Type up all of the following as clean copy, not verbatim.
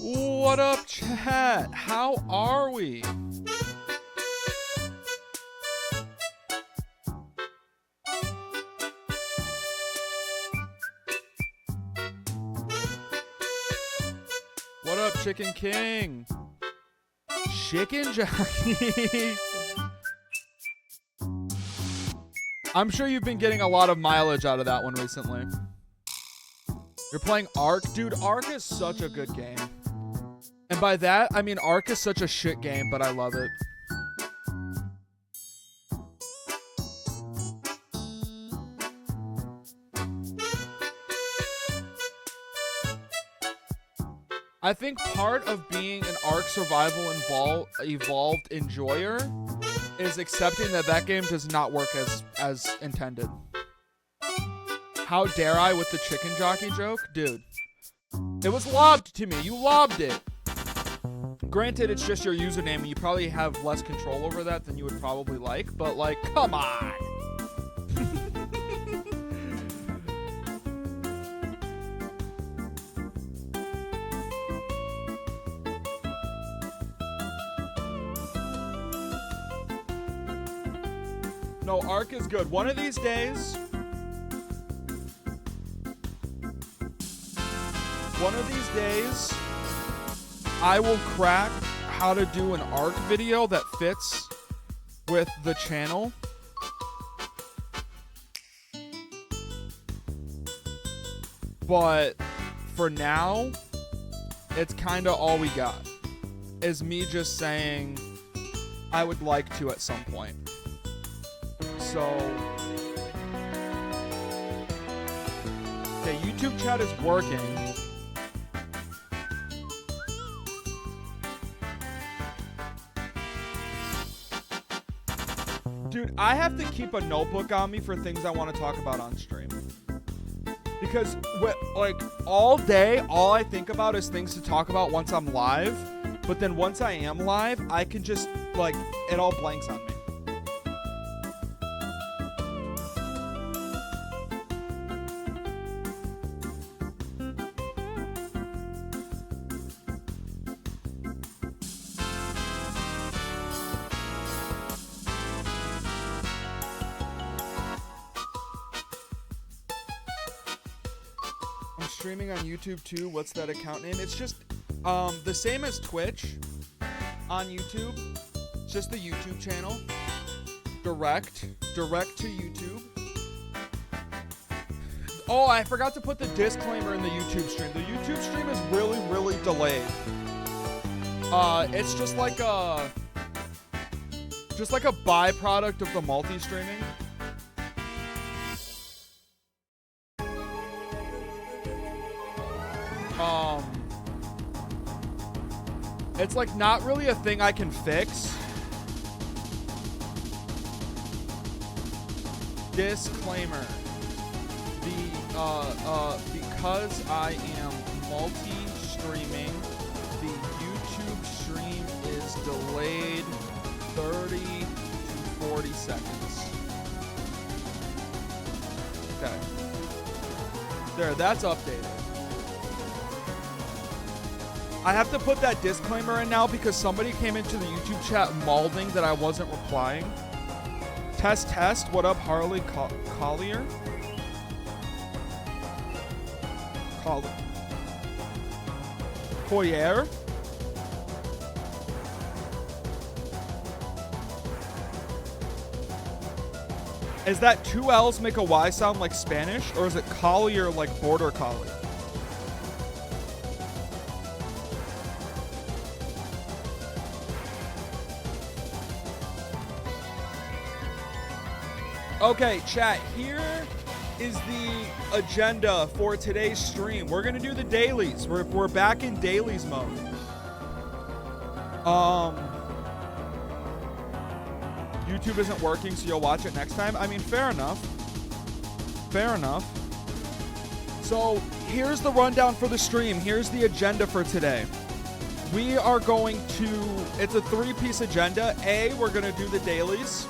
What up, chat? How are we? What up, Chicken King? Chicken Jockey? I'm sure you've been getting a lot of mileage out of that one recently. You're playing Ark? Dude, Ark is such a good game. And by that, I mean Ark is such a shit game, but I love it. I think part of being an Ark Survival evolved enjoyer is accepting that that game does not work as intended. How dare I with the chicken jockey joke? Dude, it was lobbed to me. You lobbed it. Granted, it's just your username, and you probably have less control over that than you would probably like, but, like, come on. No, Ark is good. One of these days, I will crack how to do an Ark video that fits with the channel. But for now, it's kind of all we got. Is me just saying I would like to at some point. So, okay, YouTube chat is working. Dude, I have to keep a notebook on me for things I want to talk about on stream. Because, like, all day, all I think about is things to talk about once I'm live. But then once I am live, I can just, like, it all blanks on me. Streaming on YouTube too. What's that account name? It's just the same as Twitch on YouTube. It's just the YouTube channel. Direct to YouTube. Oh, I forgot to put the disclaimer in the YouTube stream. The YouTube stream is really delayed. It's just like a byproduct of the multi-streaming. It's like not really a thing I can fix. Disclaimer. Because I am multi-streaming, the YouTube stream is delayed 30 to 40 seconds. Okay. There, that's updated. I have to put that disclaimer in now because somebody came into the YouTube chat mauling that I wasn't replying. Test. What up, Harley Collier? Collier? Is that two L's make a Y sound like Spanish? Or is it Collier like border collie? Okay, chat, here is the agenda for today's stream. We're going to do the dailies. We're back in dailies mode. YouTube isn't working, so you'll watch it next time. I mean, fair enough. Fair enough. So, here's the rundown for the stream. Here's the agenda for today. We are going to, it's a 3-piece agenda. A, we're going to do the dailies.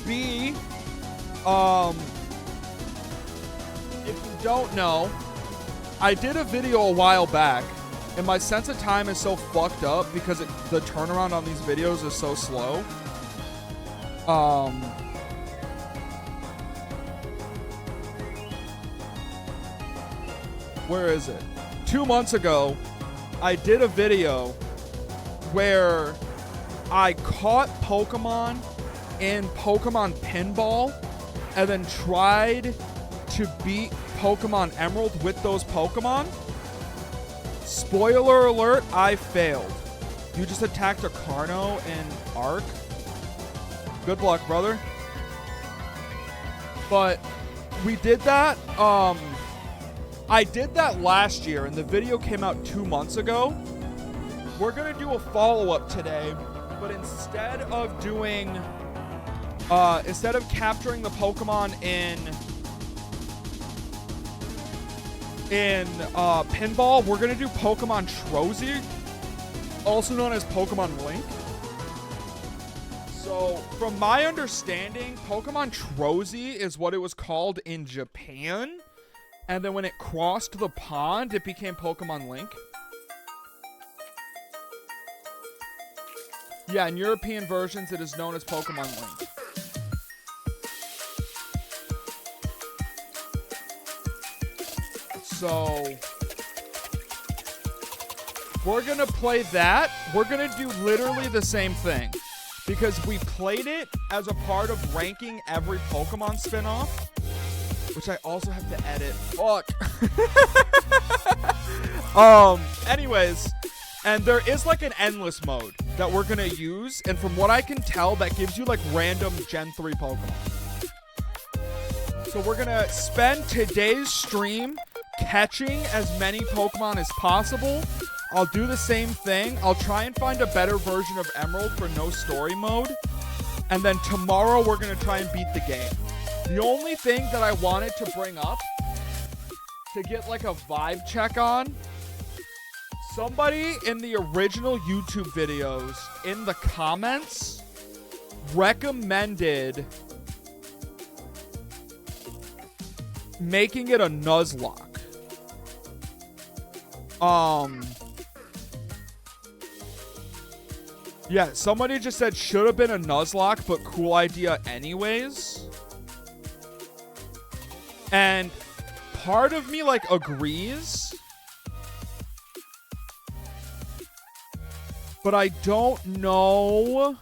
B, if you don't know, I did a video a while back, and my sense of time is so fucked up because the turnaround on these videos is so slow. Where is it? 2 months ago, I did a video where I caught Pokemon in Pokemon Pinball and then tried to beat Pokemon Emerald with those Pokemon. Spoiler alert, I failed. You just attacked a Carno in Arc. Good luck, brother. But we did that. I did that last year, and the video came out 2 months ago. We're gonna do a follow-up today, but instead of capturing the Pokemon in Pinball, we're gonna do Pokemon Trozy, also known as Pokemon Link. So, from my understanding, Pokemon Trozy is what it was called in Japan. And then when it crossed the pond, it became Pokemon Link. Yeah, in European versions, it is known as Pokemon Link. So, we're going to play that. We're going to do literally the same thing. Because we played it as a part of ranking every Pokemon spin-off. Which I also have to edit. Fuck. Anyways, and there is like an endless mode that we're gonna use, and from what I can tell, that gives you like random Gen 3 Pokemon. So we're gonna spend today's stream catching as many Pokemon as possible. I'll do the same thing. I'll try and find a better version of Emerald for no story mode. And then tomorrow we're gonna try and beat the game. The only thing that I wanted to bring up to get like a vibe check on, somebody in the original YouTube videos in the comments recommended making it a Nuzlocke. Yeah, somebody just said should have been a Nuzlocke, but cool idea anyways. And part of me like agrees, but I don't know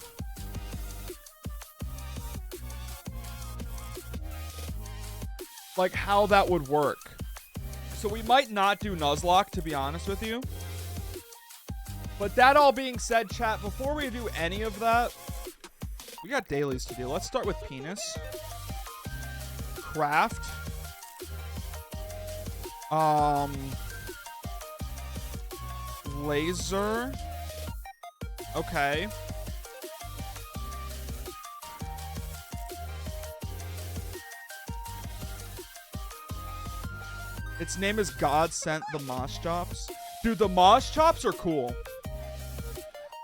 like how that would work. So we might not do Nuzlocke, to be honest with you. But that all being said, chat, before we do any of that, we got dailies to do. Let's start with Penis. Craft. Laser. Okay. Its name is God Sent the Mosh Chops. Dude, the Mosh Chops are cool.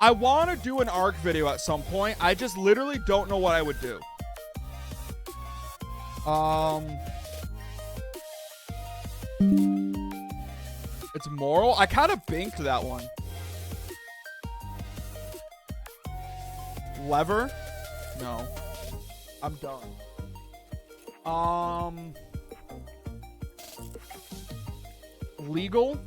I want to do an ARC video at some point. I just literally don't know what I would do. It's moral. I kind of binked that one. Lever? No. I'm done. Legal?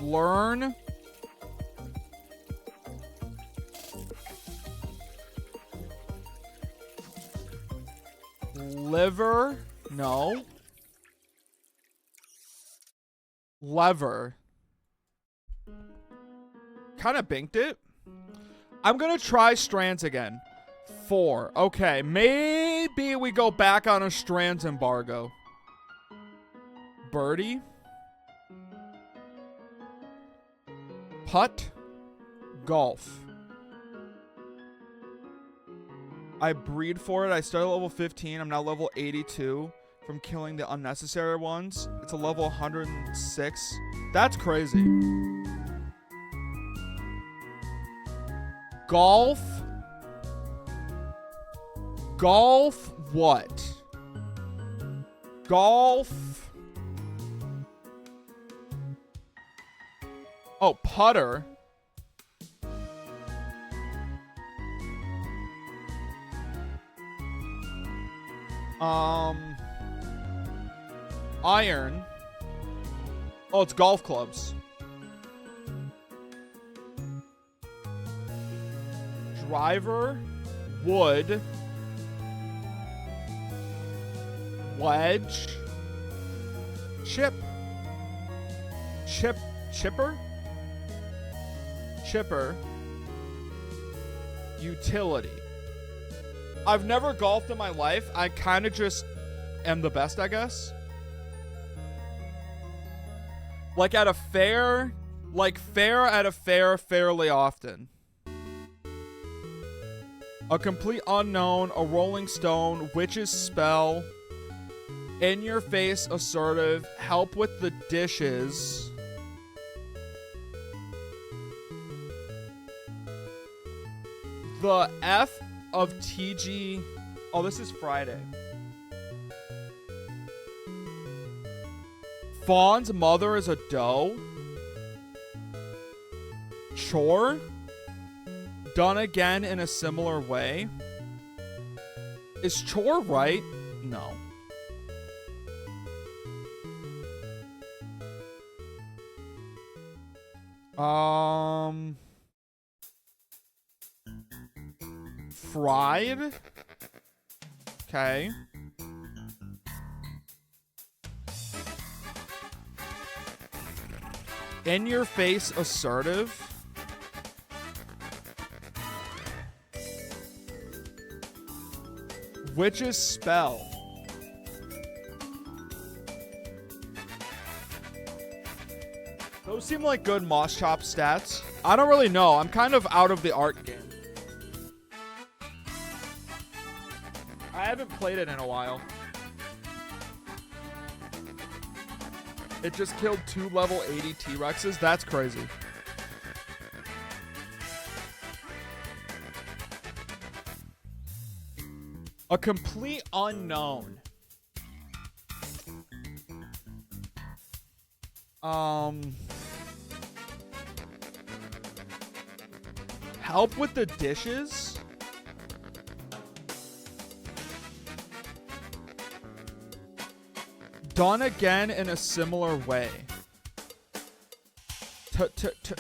Learn? Liver? No. Lever. Kind of binked it. I'm going to try Strands again. 4. Okay, maybe we go back on a Strands embargo. Birdie. Putt. Golf. I breed for it. I started at level 15. I'm now level 82 from killing the unnecessary ones. It's a level 106. That's crazy. Golf. Golf what? Golf. Oh, putter. Iron. Oh, it's golf clubs. Driver. Wood. Wedge. Chipper. Utility. I've never golfed in my life. I kind of just am the best, I guess. Like at a fair, fairly often. A complete unknown, a rolling stone, witch's spell, in your face, assertive, help with the dishes. The F of TG. Oh, this is Friday. Fawn's mother is a doe. Chore. Done again in a similar way. Is chore right? No. Fried. Okay. In your face, assertive. Witch's spell. Those seem like good Moss Chop stats. I don't really know. I'm kind of out of the art game. I haven't played it in a while. It just killed 2 level 80 T-Rexes? That's crazy. A complete unknown. Help with the dishes? Done again in a similar way.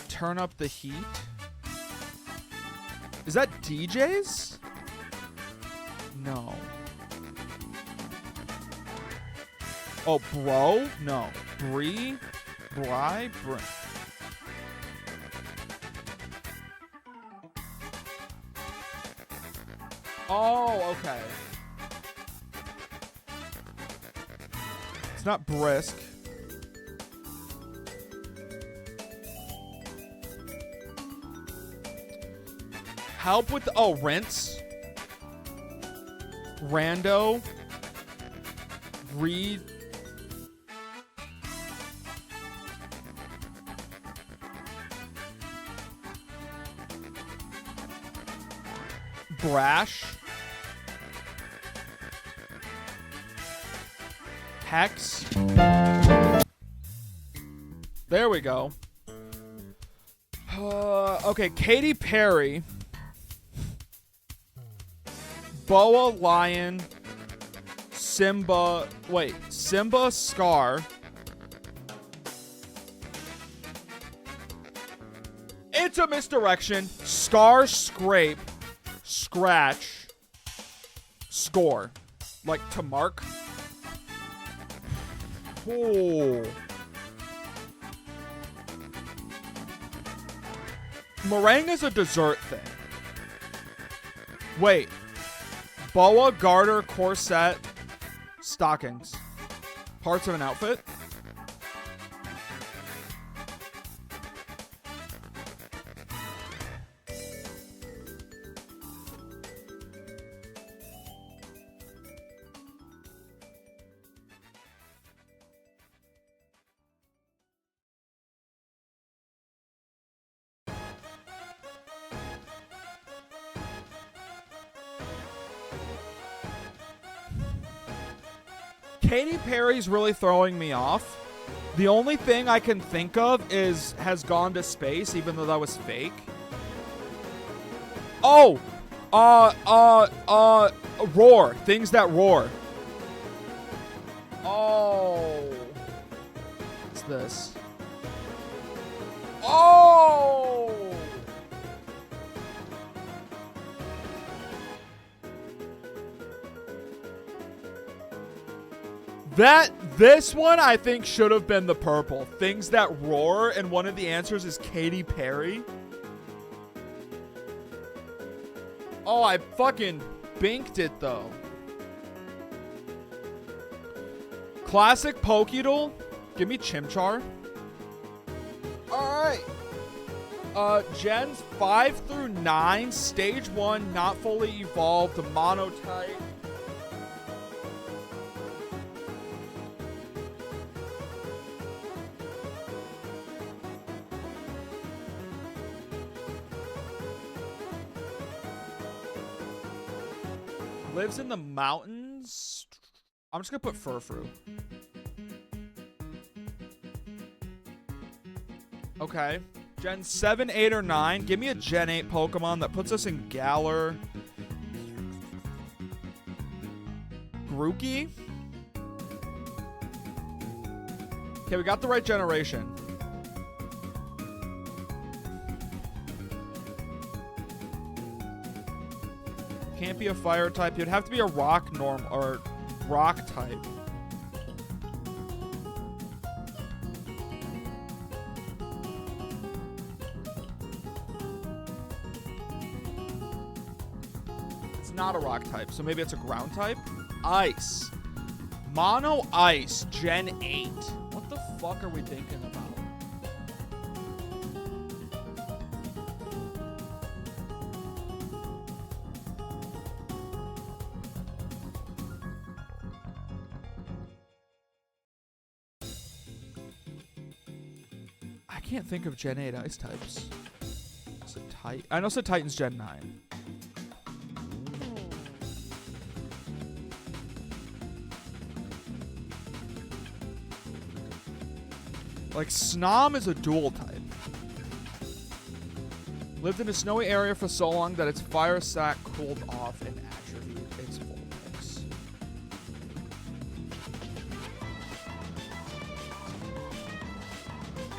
Turn up the heat? Is that DJs? No. Oh, bro? No. Brie? Oh, okay. It's not brisk. Help with the, oh, rinse. Rando. Read. Brash. Hex. There we go. Okay, Katy Perry. Boa Lion. Simba. Wait, Simba Scar. It's a misdirection. Scar, scrape, scratch, score. Like to mark. Oh. Meringue is a dessert thing. Wait. Boa, garter, corset, stockings. Parts of an outfit? Katy Perry's really throwing me off. The only thing I can think of is Has Gone to Space, even though that was fake. Oh! Roar. Things That Roar. Oh. What's this? Oh! This one I think should have been the purple. Things That Roar, and one of the answers is Katy Perry. Oh, I fucking binked it though. Classic Pokédoll. Give me Chimchar. Alright. Gens 5 through 9. Stage 1, not fully evolved. The monotype. Lives in the mountains. I'm just gonna put Furfrou. Okay. Gen 7, 8, or 9. Give me a Gen 8 Pokemon that puts us in Galar. Grookey. Okay, we got the right generation. Can't be a fire type. It'd have to be a rock norm or rock type. It's not a rock type, so maybe it's a ground type. Ice. Mono Ice, Gen 8. What the fuck are we thinking about? I can't think of Gen 8 ice types. I know Titan's Gen 9. Like, Snom is a dual type. Lived in a snowy area for so long that its fire sac cooled off and attribute its Vulpix.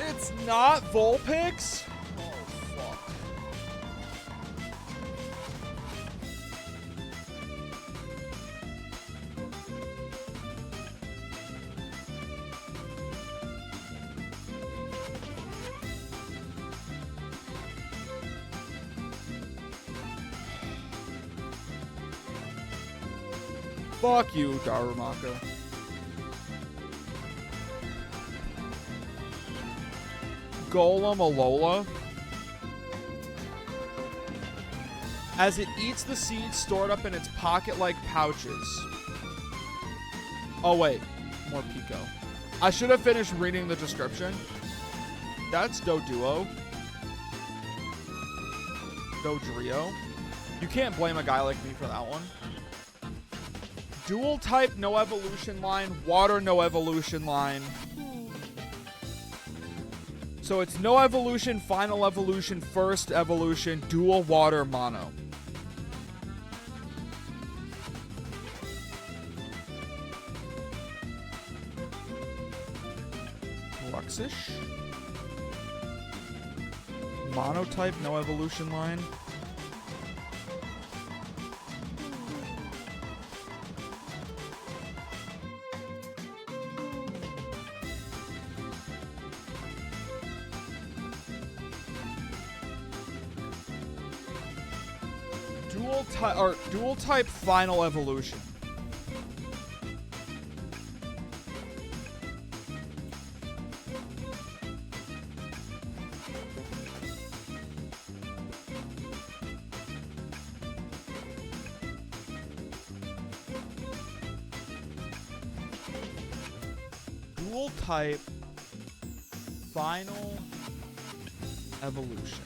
It's not Vulpix? Oh, fuck. Fuck you, Darumaka. Golem Alola. As it eats the seeds stored up in its pocket-like pouches. Oh, wait. More Pico. I should have finished reading the description. That's Doduo. Dodrio. You can't blame a guy like me for that one. Dual type, no evolution line. Water, no evolution line. So it's no evolution, final evolution, first evolution, dual water, mono. Luxish. Monotype, no evolution line. Dual type final evolution. Dual type final evolution.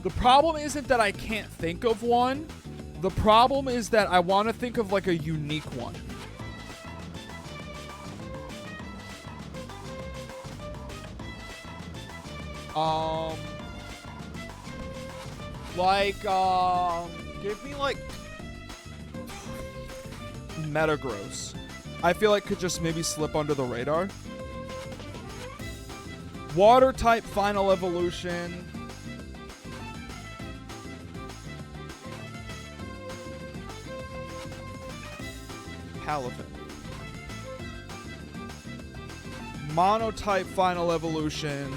The problem isn't that I can't think of one. The problem is that I want to think of like a unique one. Give me like Metagross. I feel like could just maybe slip under the radar. Water type final evolution. Palafin. Monotype final evolution.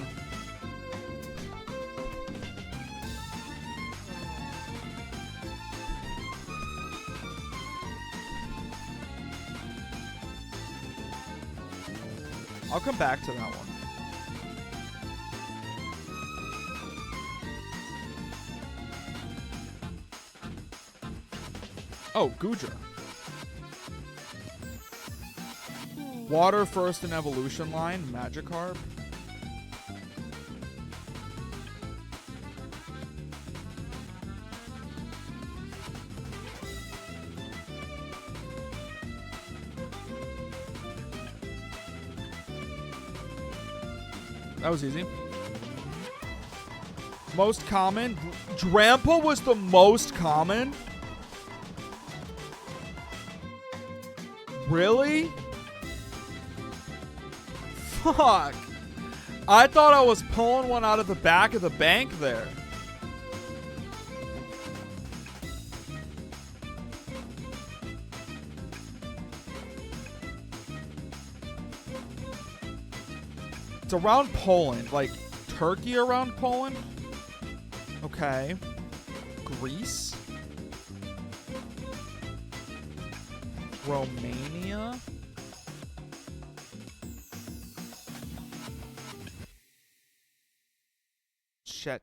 I'll come back to that one. Oh, Goodra. Water first in evolution line, Magikarp. That was easy. Most common. Drampa was the most common? Really? Fuck. I thought I was pulling one out of the back of the bank there. It's around Poland. Like, Turkey around Poland? Okay. Greece? Romania? Czech,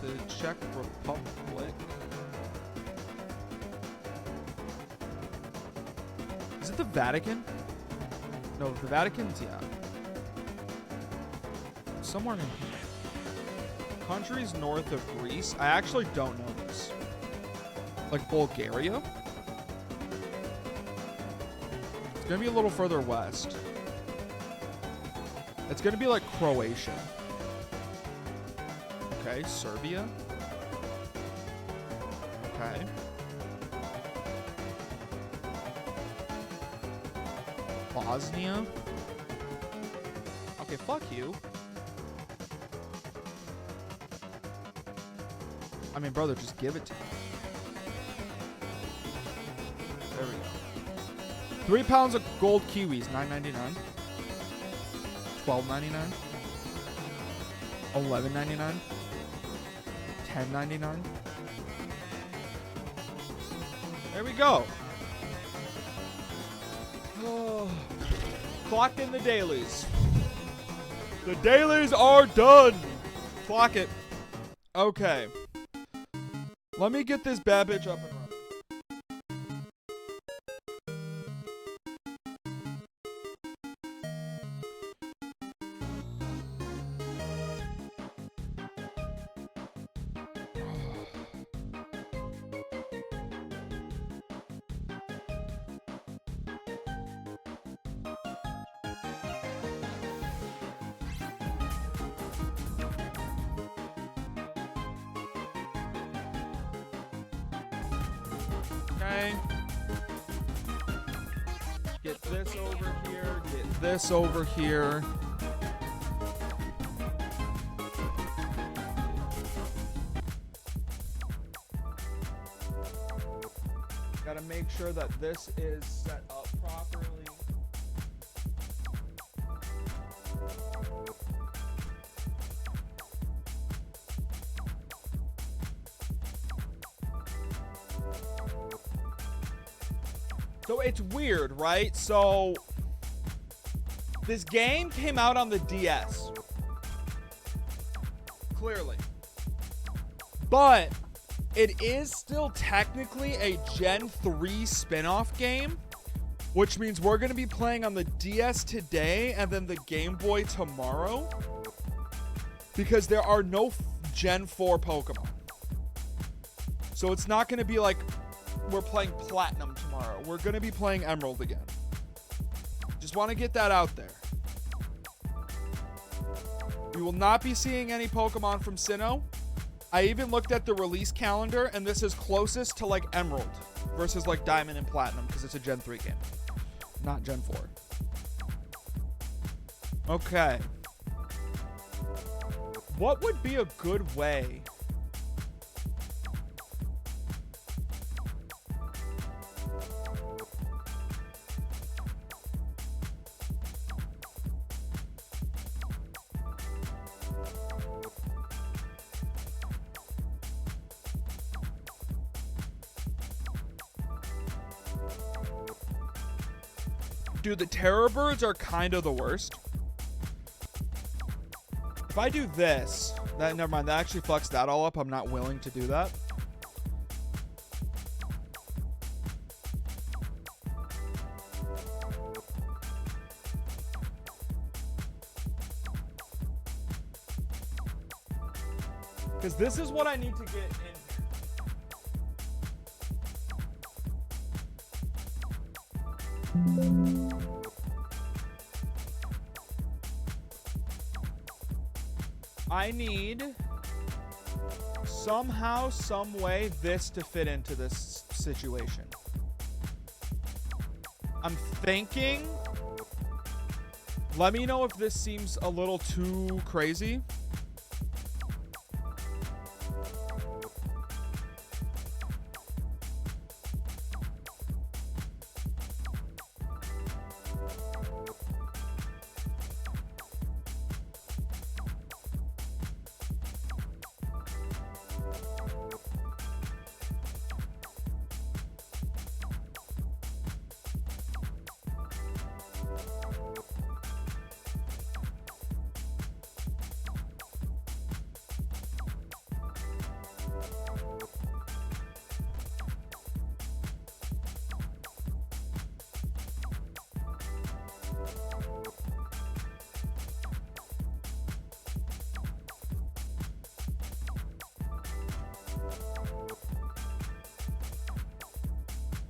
the Czech Republic. Is it the Vatican? No, the Vatican's, yeah. Somewhere in here. Countries north of Greece. I actually don't know this. Like Bulgaria? It's gonna be a little further west. It's gonna be like Croatia. Okay, Serbia. Okay. Bosnia. Okay, fuck you. I mean, brother, just give it to me. There we go. 3 pounds of gold kiwis, $9.99. $12.99. $11.99. $10.99. There we go. Oh. Clock in the dailies. The dailies are done. Clock it. Okay. Let me get this bad bitch up and running. Okay. Get this over here. Get this over here. Gotta make sure that this is set up properly. So it's weird, right? So this game came out on the DS. Clearly. But it is still technically a Gen 3 spin-off game, which means we're going to be playing on the DS today and then the Game Boy tomorrow, because there are no Gen 4 Pokemon. So it's not going to be like we're playing Platinum tomorrow. We're going to be playing Emerald again. Just want to get that out there. We will not be seeing any Pokemon from Sinnoh. I even looked at the release calendar, and this is closest to like Emerald versus like Diamond and Platinum because it's a Gen 3 game, not Gen 4. Okay. What would be a good way? Dude, the Terror Birds are kind of the worst. If I do this, never mind, that actually fucks that all up. I'm not willing to do that. Because this is what I need to get in here. I need somehow, some way, this to fit into this situation. I'm thinking. Let me know if this seems a little too crazy.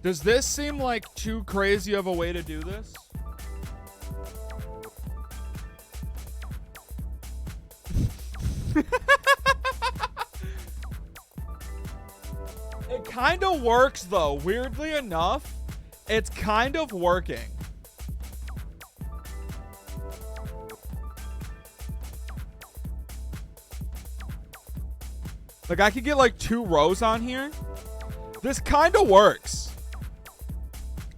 Does this seem like too crazy of a way to do this? It kind of works though. Weirdly enough, it's kind of working. Like I could get like 2 rows on here. This kind of works.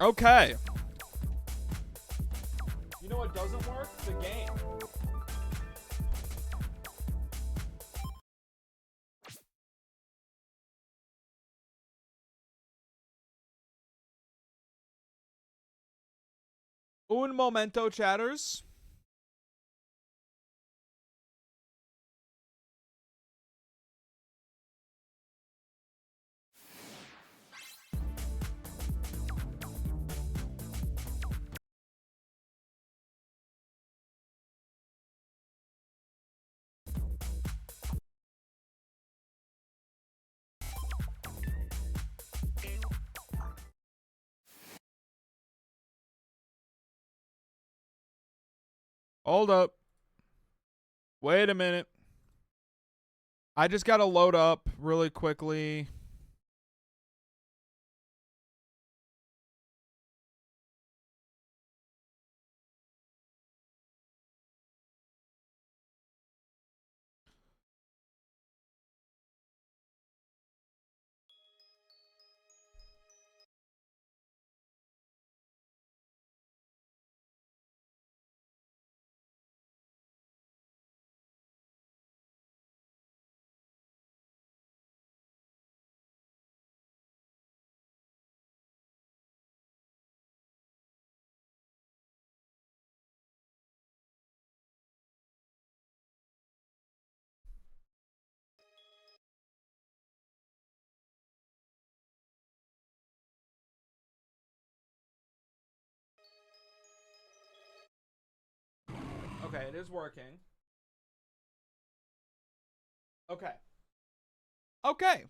Okay. You know what doesn't work? The game. Un momento, chatters. Hold up. Wait a minute. I just got to load up really quickly. Okay, it is working. Okay. Okay.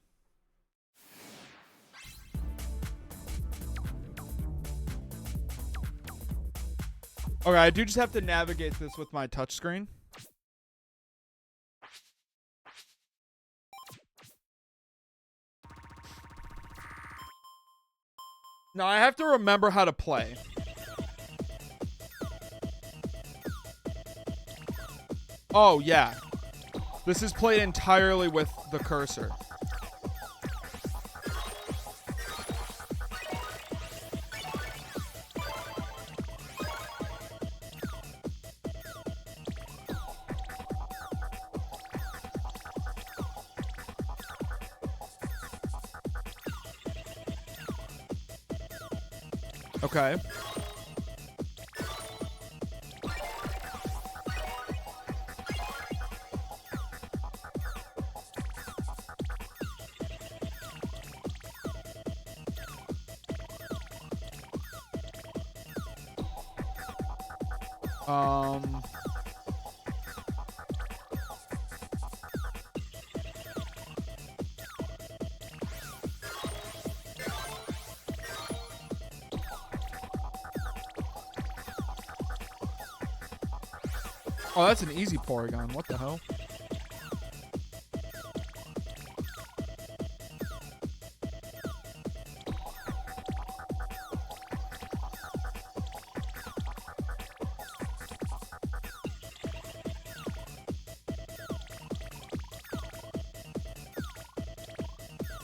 Okay, I do just have to navigate this with my touchscreen. Now I have to remember how to play. Oh, yeah. This is played entirely with the cursor. Okay. Oh, that's an easy Porygon. What the hell?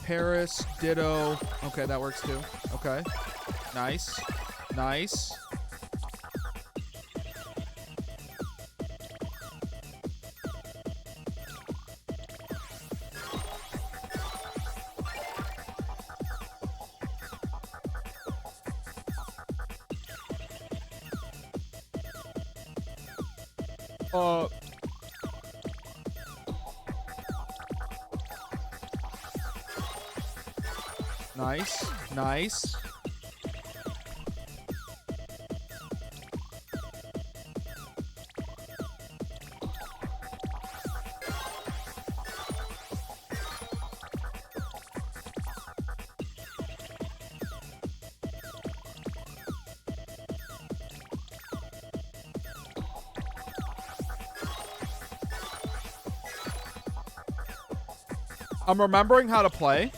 Paris, Ditto. Okay, that works too. Okay. Nice. Nice. Nice. Nice. I'm remembering how to play.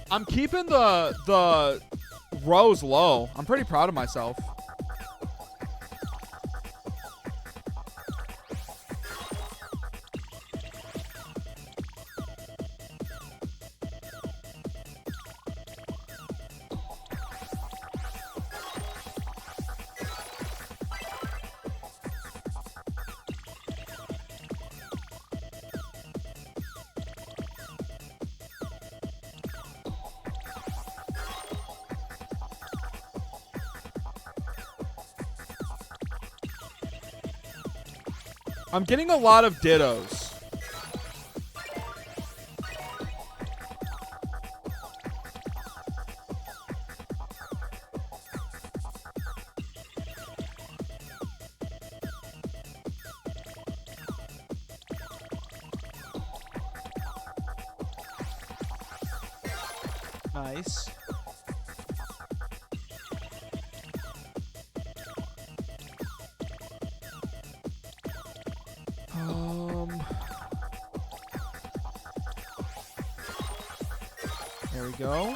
I'm keeping the rows low. I'm pretty proud of myself. I'm getting a lot of dittos. Nice. There we go.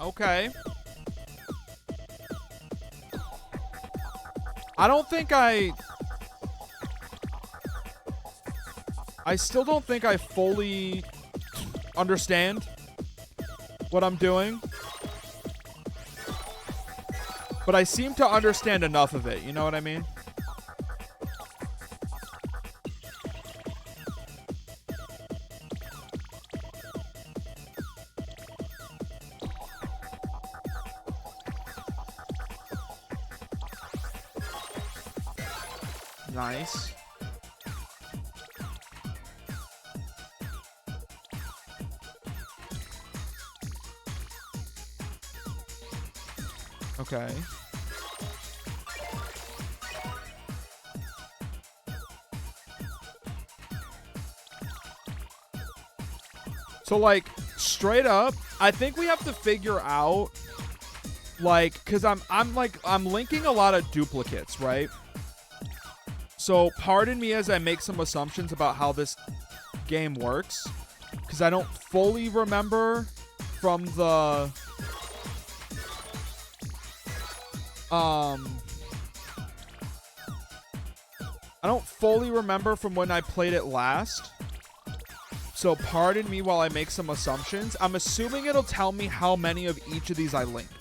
Okay. I don't think I still don't think I fully understand what I'm doing. But I seem to understand enough of it, you know what I mean? Nice. Okay. So, like, straight up, I think we have to figure out, like, because I'm linking a lot of duplicates, right? So, pardon me as I make some assumptions about how this game works, because I don't fully remember from the I don't fully remember from when I played it last. So pardon me while I make some assumptions. I'm assuming it'll tell me how many of each of these I linked.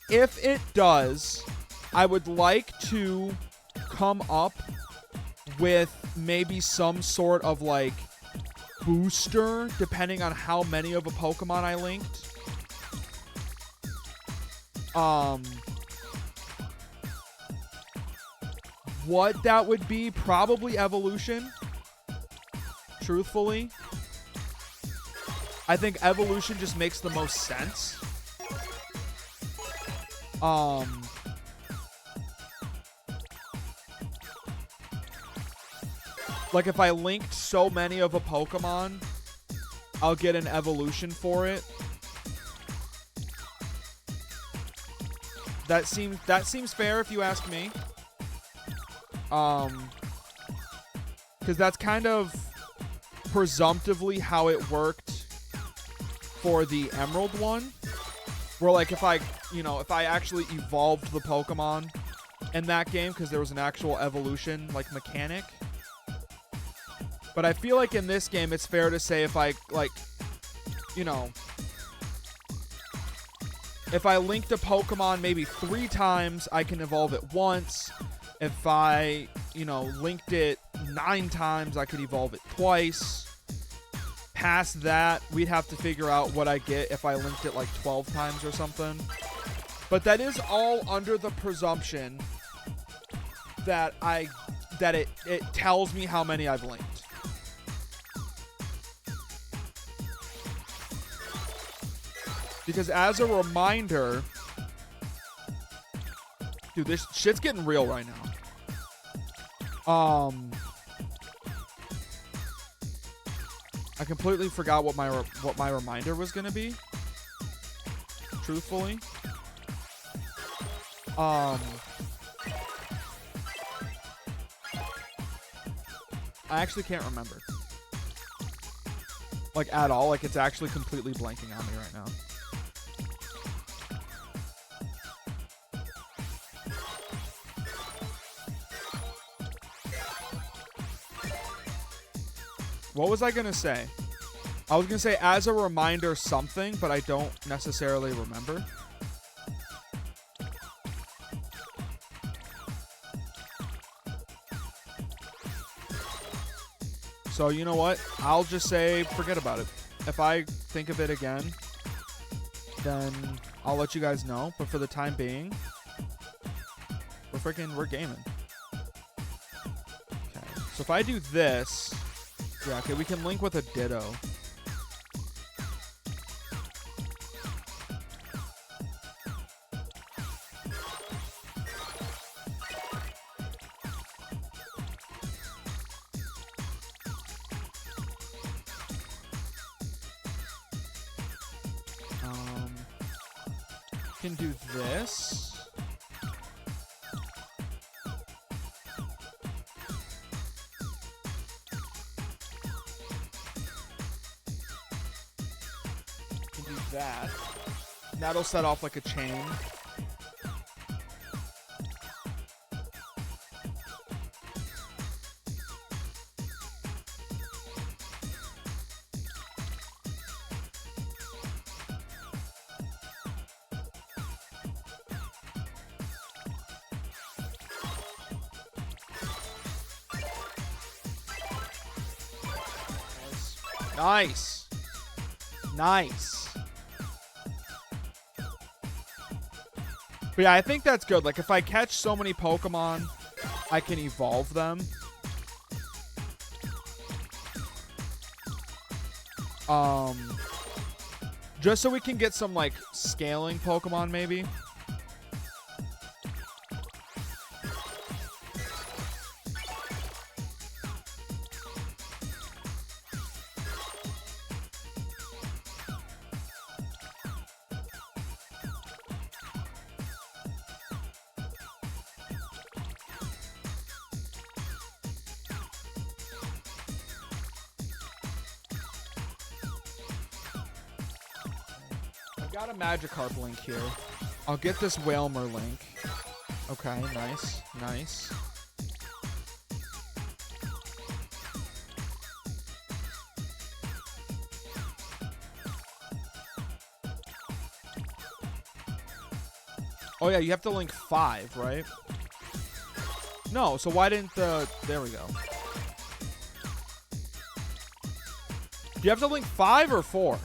If it does, I would like to come up with maybe some sort of like booster depending on how many of a Pokemon I linked. What that would be, probably evolution. Truthfully, I think evolution just makes the most sense. Like if I linked so many of a Pokemon, I'll get an evolution for it. That seems fair if you ask me. Because that's kind of presumptively how it worked for the Emerald one, where like if I actually evolved the Pokemon in that game, because there was an actual evolution like mechanic. But I feel like in this game it's fair to say if I if I linked a Pokemon maybe 3 times, I can evolve it once. If I linked it 9 times, I could evolve it twice. Past that, we'd have to figure out what I get if I linked it like 12 times or something. But that is all under the presumption that it tells me how many I've linked. Because as a reminder, dude, this shit's getting real right now. I completely forgot what my reminder was gonna be. Truthfully, I actually can't remember, like at all. Like it's actually completely blanking on me right now. What was I going to say? I was going to say as a reminder something, but I don't necessarily remember. So you know what? I'll just say forget about it. If I think of it again, then I'll let you guys know. But for the time being, we're gaming. Okay. So if I do this... Yeah, okay, we can link with a Ditto. Can do this. That. That'll set off like a chain. Nice. Nice. But yeah, I think that's good. Like, if I catch so many Pokemon, I can evolve them. Just so we can get some, like, scaling Pokemon, maybe. Got a Magikarp link here. I'll get this Wailmer link. Okay, nice, nice. Oh yeah, you have to link 5, right? No, so why didn't the... There we go. Do you have to link 5 or 4?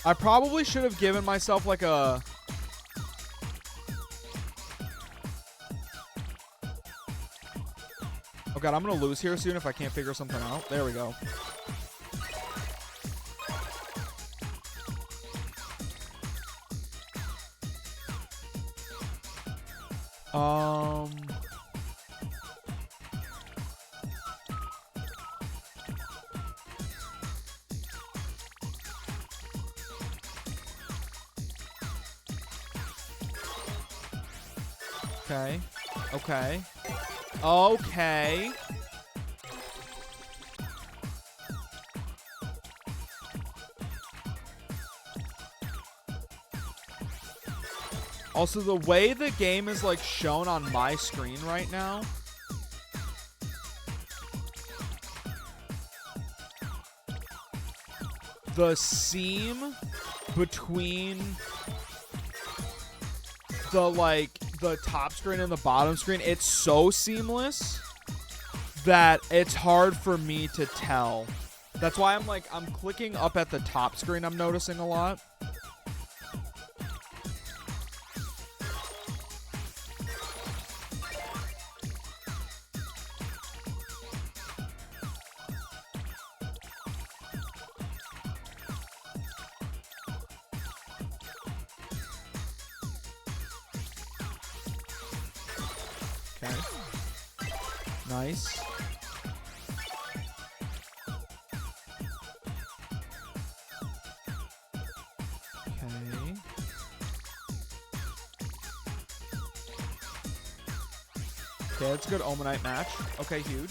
I probably should have given myself like a... Oh god, I'm gonna lose here soon if I can't figure something out. There we go. Okay. Okay. Okay. Also, the way the game is like shown on my screen right now, the seam between the top screen and the bottom screen, it's so seamless that it's hard for me to tell. That's why I'm clicking up at the top screen, I'm noticing a lot. Okay. Nice. Okay. Okay, that's a good Omanite match. Okay, huge.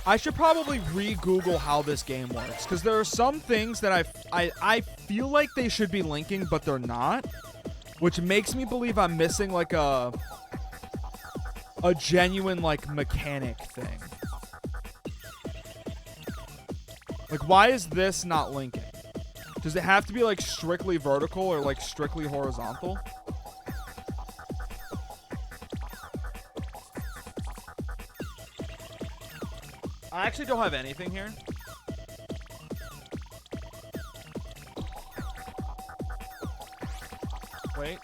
I should probably re-Google how this game works, because there are some things that I feel like they should be linking, but they're not, which makes me believe I'm missing like a genuine like mechanic thing. Like, why is this not linking? Does it have to be like strictly vertical or like strictly horizontal? I actually don't have anything here. Wait.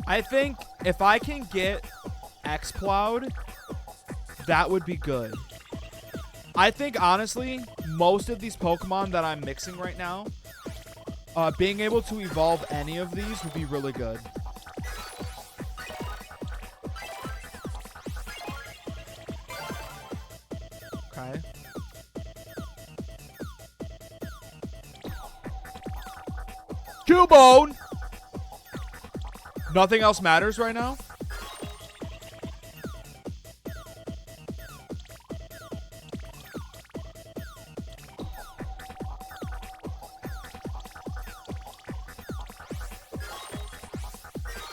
I think if I can get X-Plowed, that would be good. I think, honestly, most of these Pokemon that I'm mixing right now, being able to evolve any of these would be really good. Okay. Cubone! Nothing else matters right now?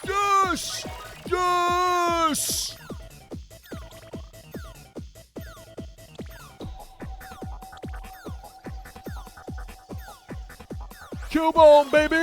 Yes! Yes! Cubone, baby!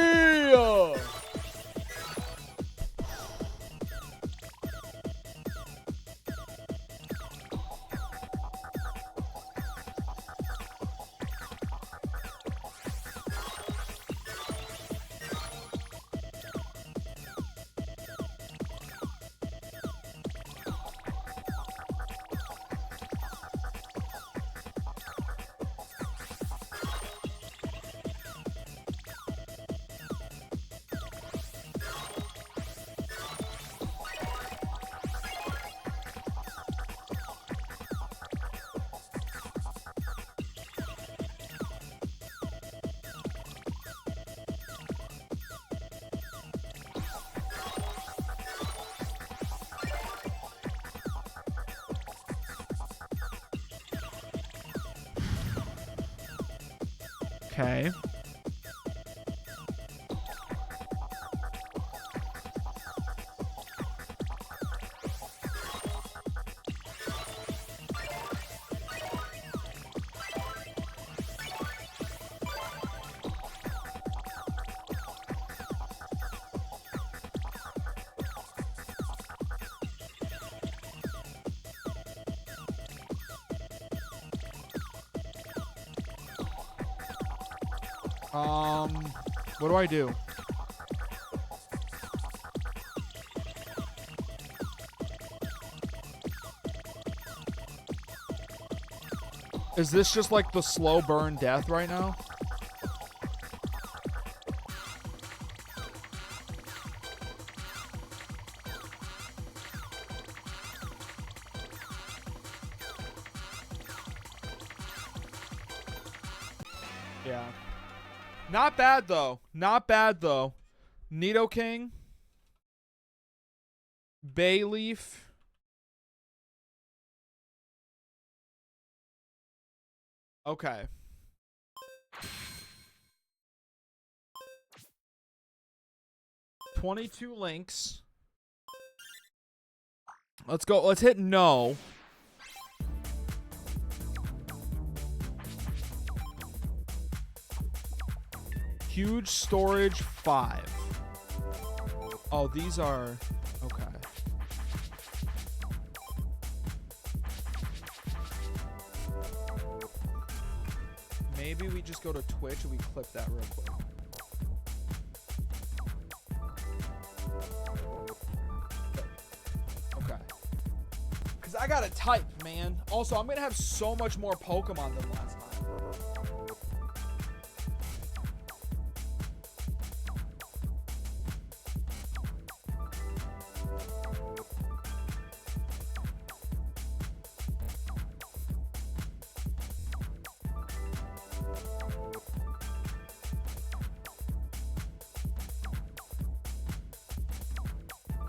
Okay. What do I do? Is this just like the slow burn death right now? Yeah. Not bad, though. Not bad, though. Nidoking. Bayleaf. Okay. $22 links. Let's go. Let's hit no. Huge storage 5. Oh, these are okay. Maybe we just go to Twitch and we clip that real quick. Okay. Because I gotta type, man. Also, I'm gonna have so much more Pokemon than last time.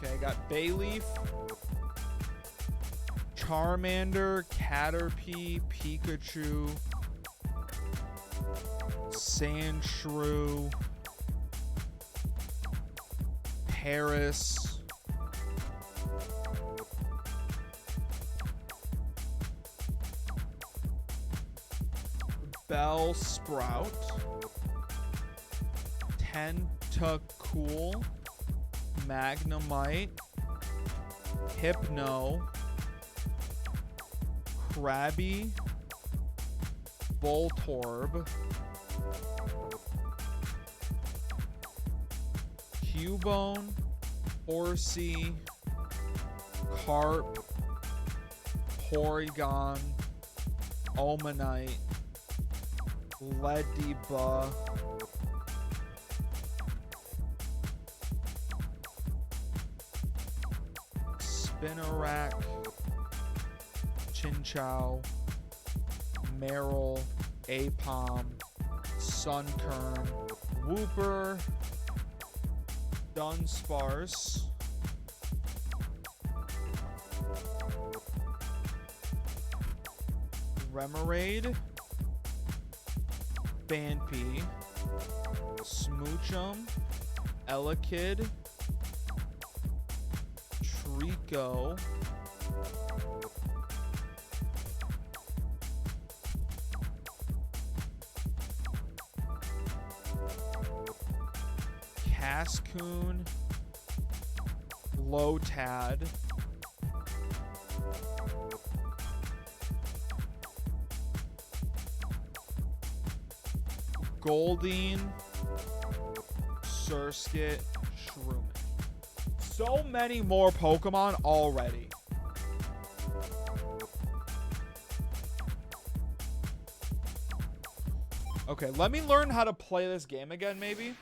Okay, I got Bayleaf, Charmander, Caterpie, Pikachu, Sandshrew, Paris, Bellsprout, Tentacool, Magnemite, Hypno, Krabby, Voltorb, Cubone, Horsey, Carp, Porygon, Omanite, Lediba, Spinarak, Chinchou, Meryl, Apom, Sunkern, Wooper, Dunsparce, Remoraid, Banpy, Smoochum, Elekid, Trico, Cascoon, Lotad, Goldeen, Surskit, Shroomish. So many more Pokemon already. Okay, let me learn how to play this game again, maybe.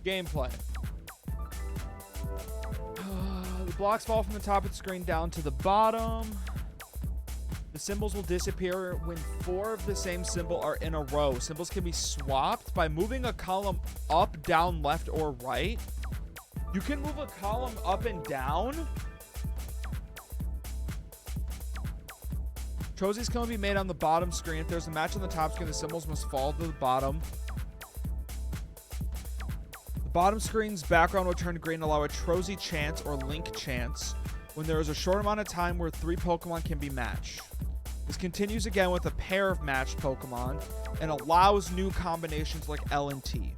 Gameplay. The blocks fall from the top of the screen down to the bottom. The symbols will disappear when 4 of the same symbol are in a row. Symbols can be swapped by moving a column up, down, left, or right. You can move a column up and down. Trophies can only be made on the bottom screen. If there's a match on the top screen, the symbols must fall to the bottom. Bottom screen's background will turn green and allow a Trozy chance or Link chance when there is a short amount of time where 3 Pokemon can be matched. This continues again with a pair of matched Pokemon and allows new combinations like L and T.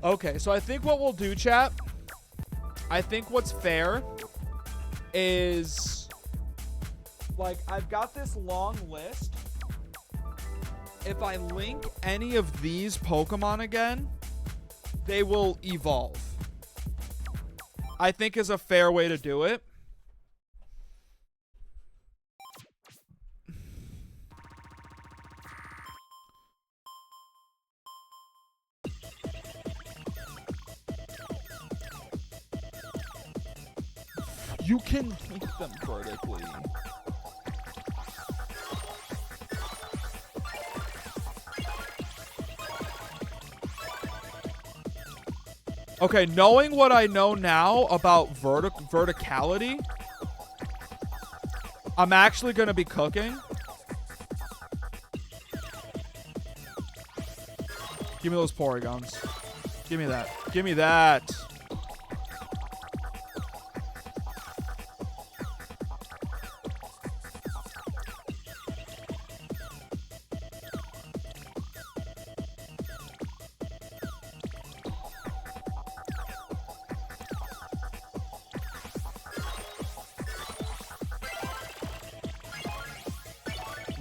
Okay, so I think what we'll do, chat, I think what's fair is, like, I've got this long list. If I link any of these Pokemon again, they will evolve. I think is a fair way to do it. You can link them vertically. Okay, knowing what I know now about verticality, I'm actually going to be cooking. Give me those Porygons. Give me that. Give me that.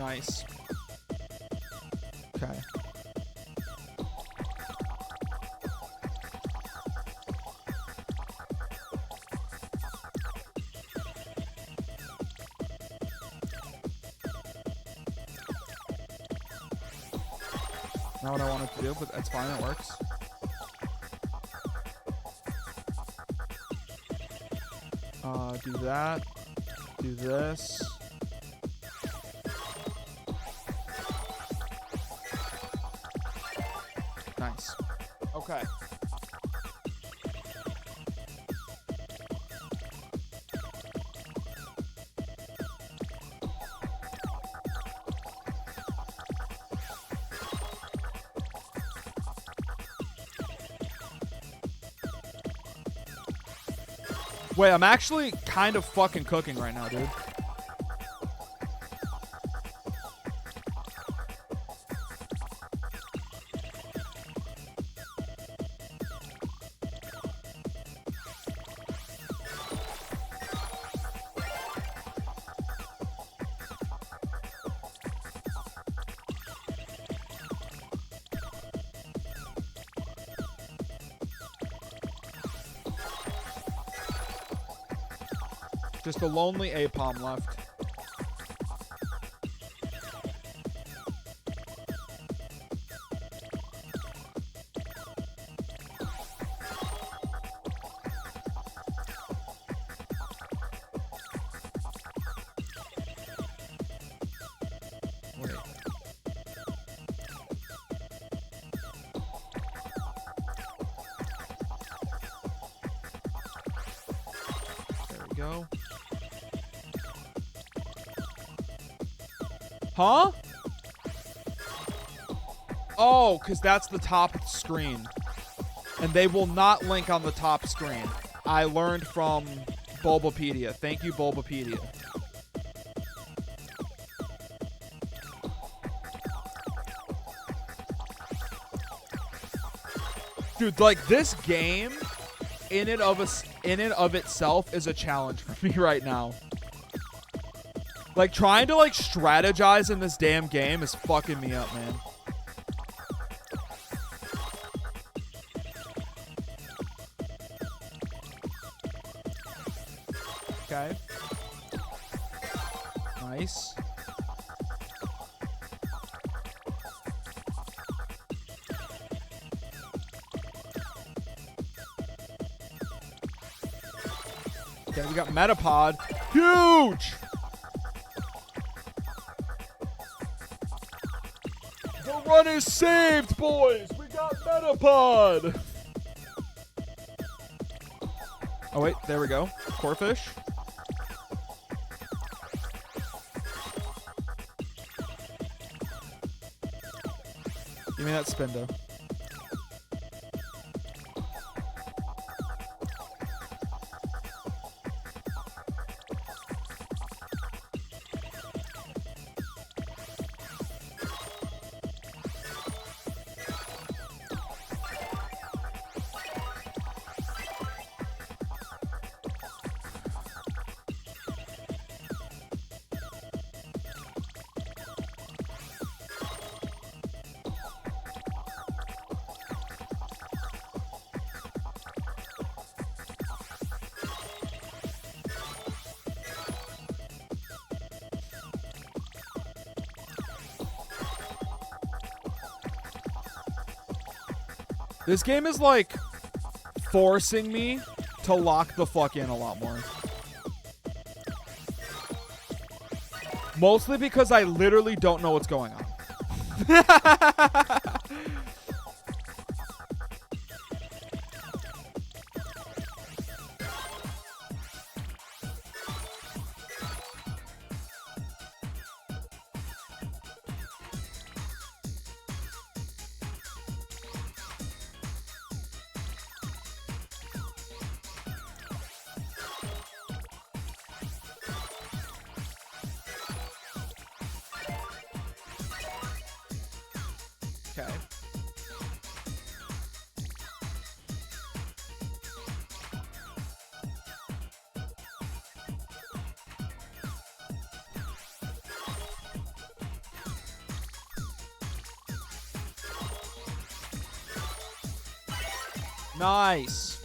Nice. Okay. Not what I wanted to do, but that's fine. It works. Do that. Do this. Nice. Okay. Wait, I'm actually kind of fucking cooking right now, dude. Just a lonely APOM left. Wait. There we go. Huh? Oh, because that's the top screen. And they will not link on the top screen. I learned from Bulbapedia. Thank you, Bulbapedia. Dude, like, this game, in and of itself, is a challenge for me right now. Like, trying to, like, strategize in this damn game is fucking me up, man. Okay. Nice. Okay, we got Metapod. Huge! The run is saved, boys! We got Metapod! Oh, wait. There we go. Corphish. Give me that Spindo. This game is, like, forcing me to lock the fuck in a lot more. Mostly because I literally don't know what's going on. Okay. Nice.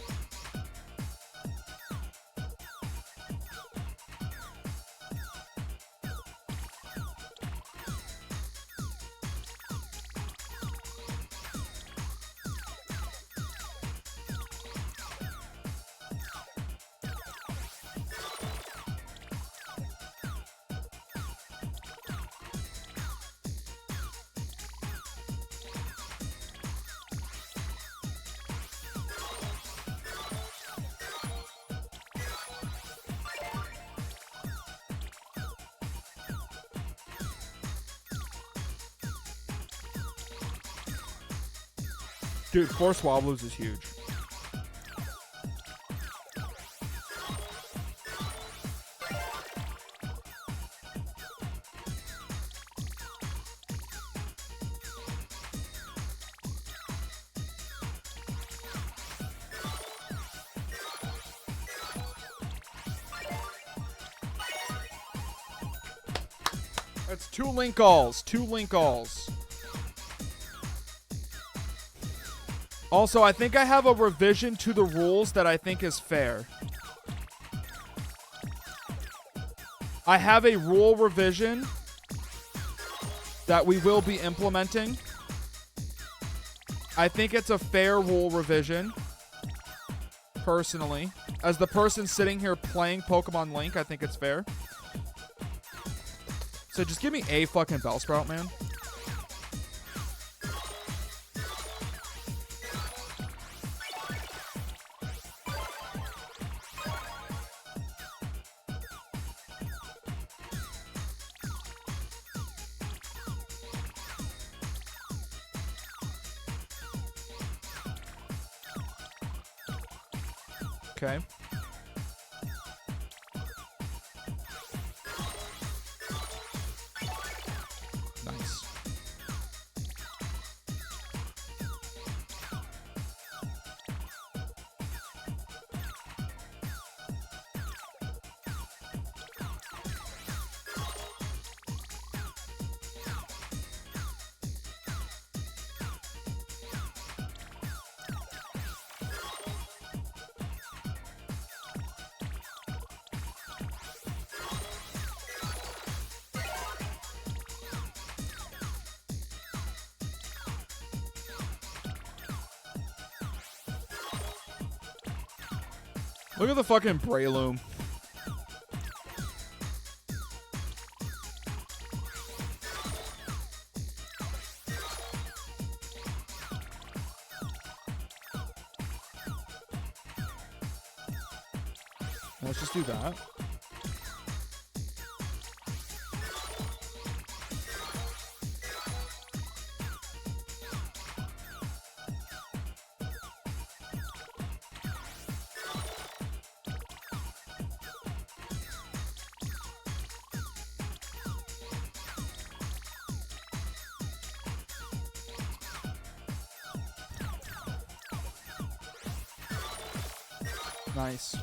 Dude, Force Wobblers is huge. That's 2 link alls. 2 link alls. Also, I think I have a revision to the rules that I think is fair. I have a rule revision that we will be implementing. I think it's a fair rule revision, personally. As the person sitting here playing Pokemon Link, I think it's fair. So just give me a fucking Bellsprout, man. Okay. Nice. Look at the fucking Breloom. Let's just do that. Nice.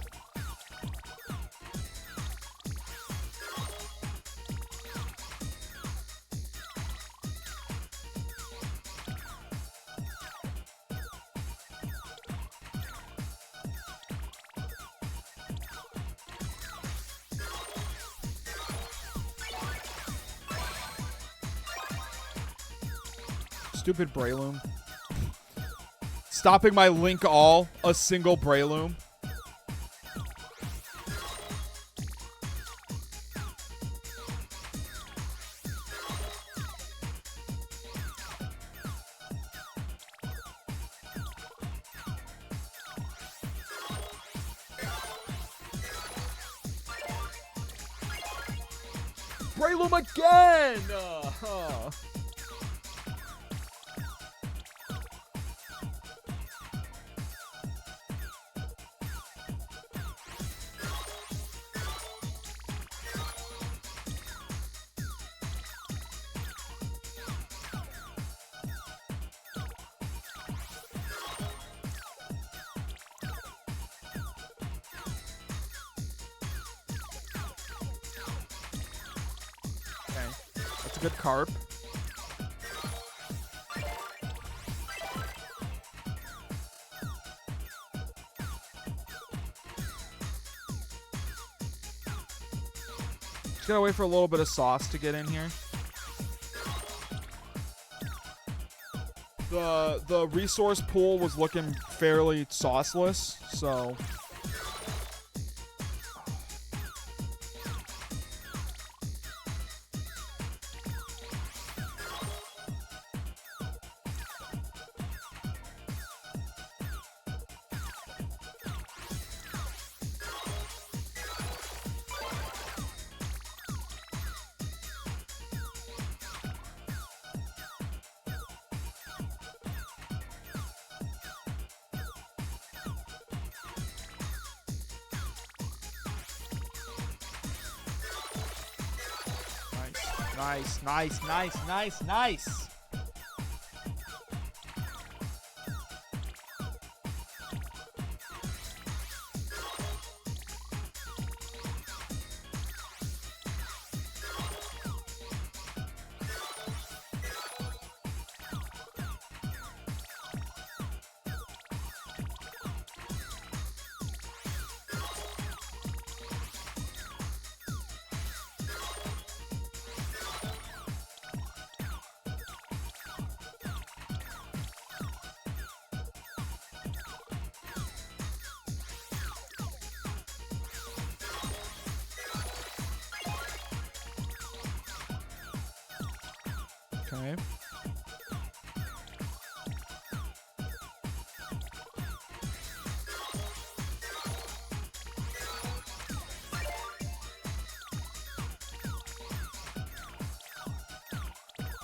Stupid Breloom. Stopping my Link all, a single Breloom. Breloom again! That's a good carp. Just gotta wait for a little bit of sauce to get in here. The resource pool was looking fairly sauceless, so... Nice, nice, nice, nice, nice. Okay.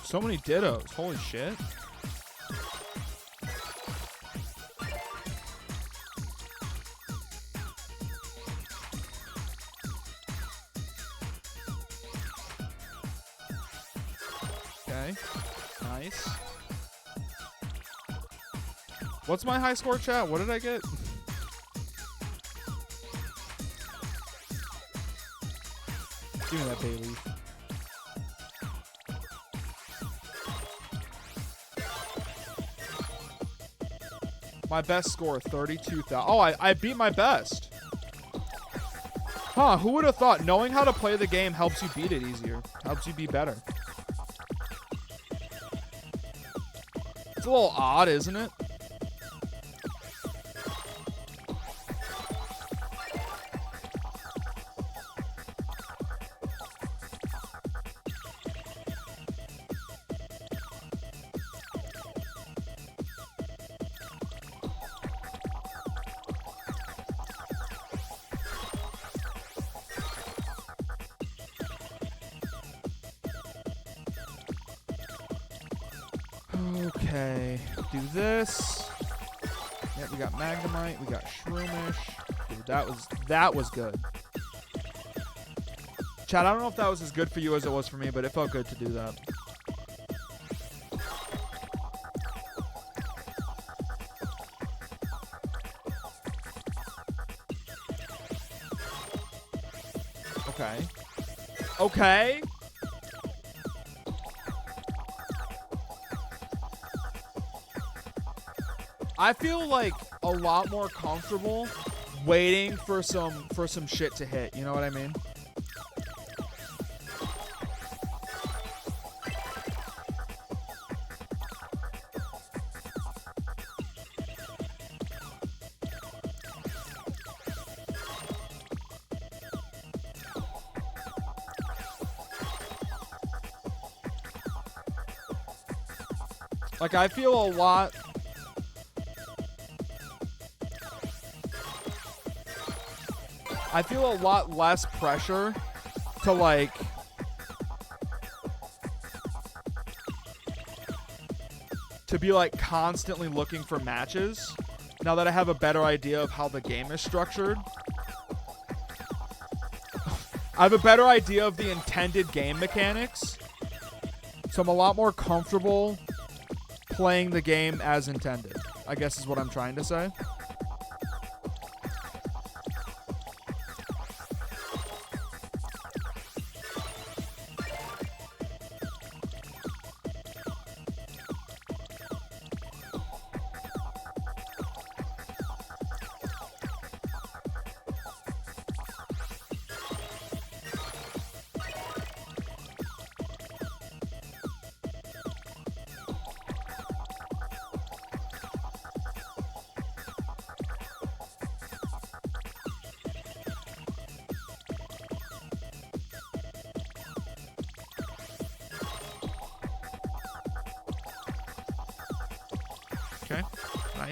So many dittos. Holy shit. Okay. Nice. What's my high score, chat? What did I get? Give me that bay leaf. My best score, 32,000. Oh, I beat my best. Huh, who would have thought? Knowing how to play the game helps you beat it easier. Helps you be better. It's a little odd, isn't it? Okay, do this. Yeah, we got Magnemite, we got Shroomish. Dude, that was good. Chad, I don't know if that was as good for you as it was for me, but it felt good to do that. Okay. Okay. I feel like a lot more comfortable waiting for some shit to hit. You know what I mean? Like, I feel a lot... I feel a lot less pressure to, like... to be, like, constantly looking for matches. Now that I have a better idea of how the game is structured. I have a better idea of the intended game mechanics. So I'm a lot more comfortable playing the game as intended, I guess is what I'm trying to say.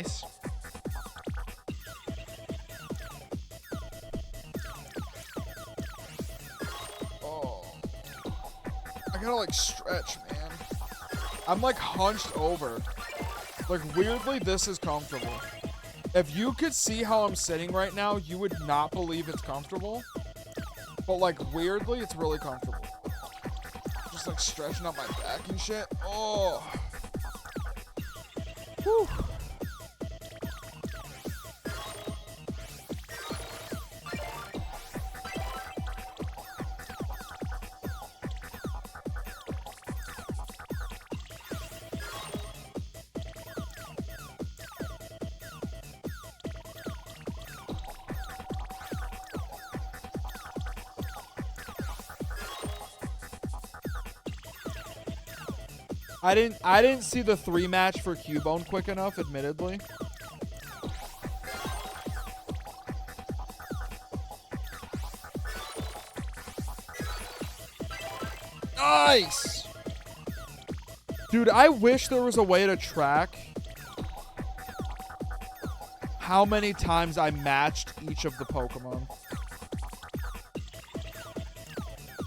Nice. Oh. I gotta like stretch, man. I'm like hunched over. Like weirdly, this is comfortable. If you could see how I'm sitting right now, you would not believe it's comfortable. But like weirdly, it's really comfortable. Just like stretching out my back and shit. Oh. Whew. I didn't see the 3 match for Cubone quick enough, admittedly. Nice! Dude, I wish there was a way to track how many times I matched each of the Pokemon.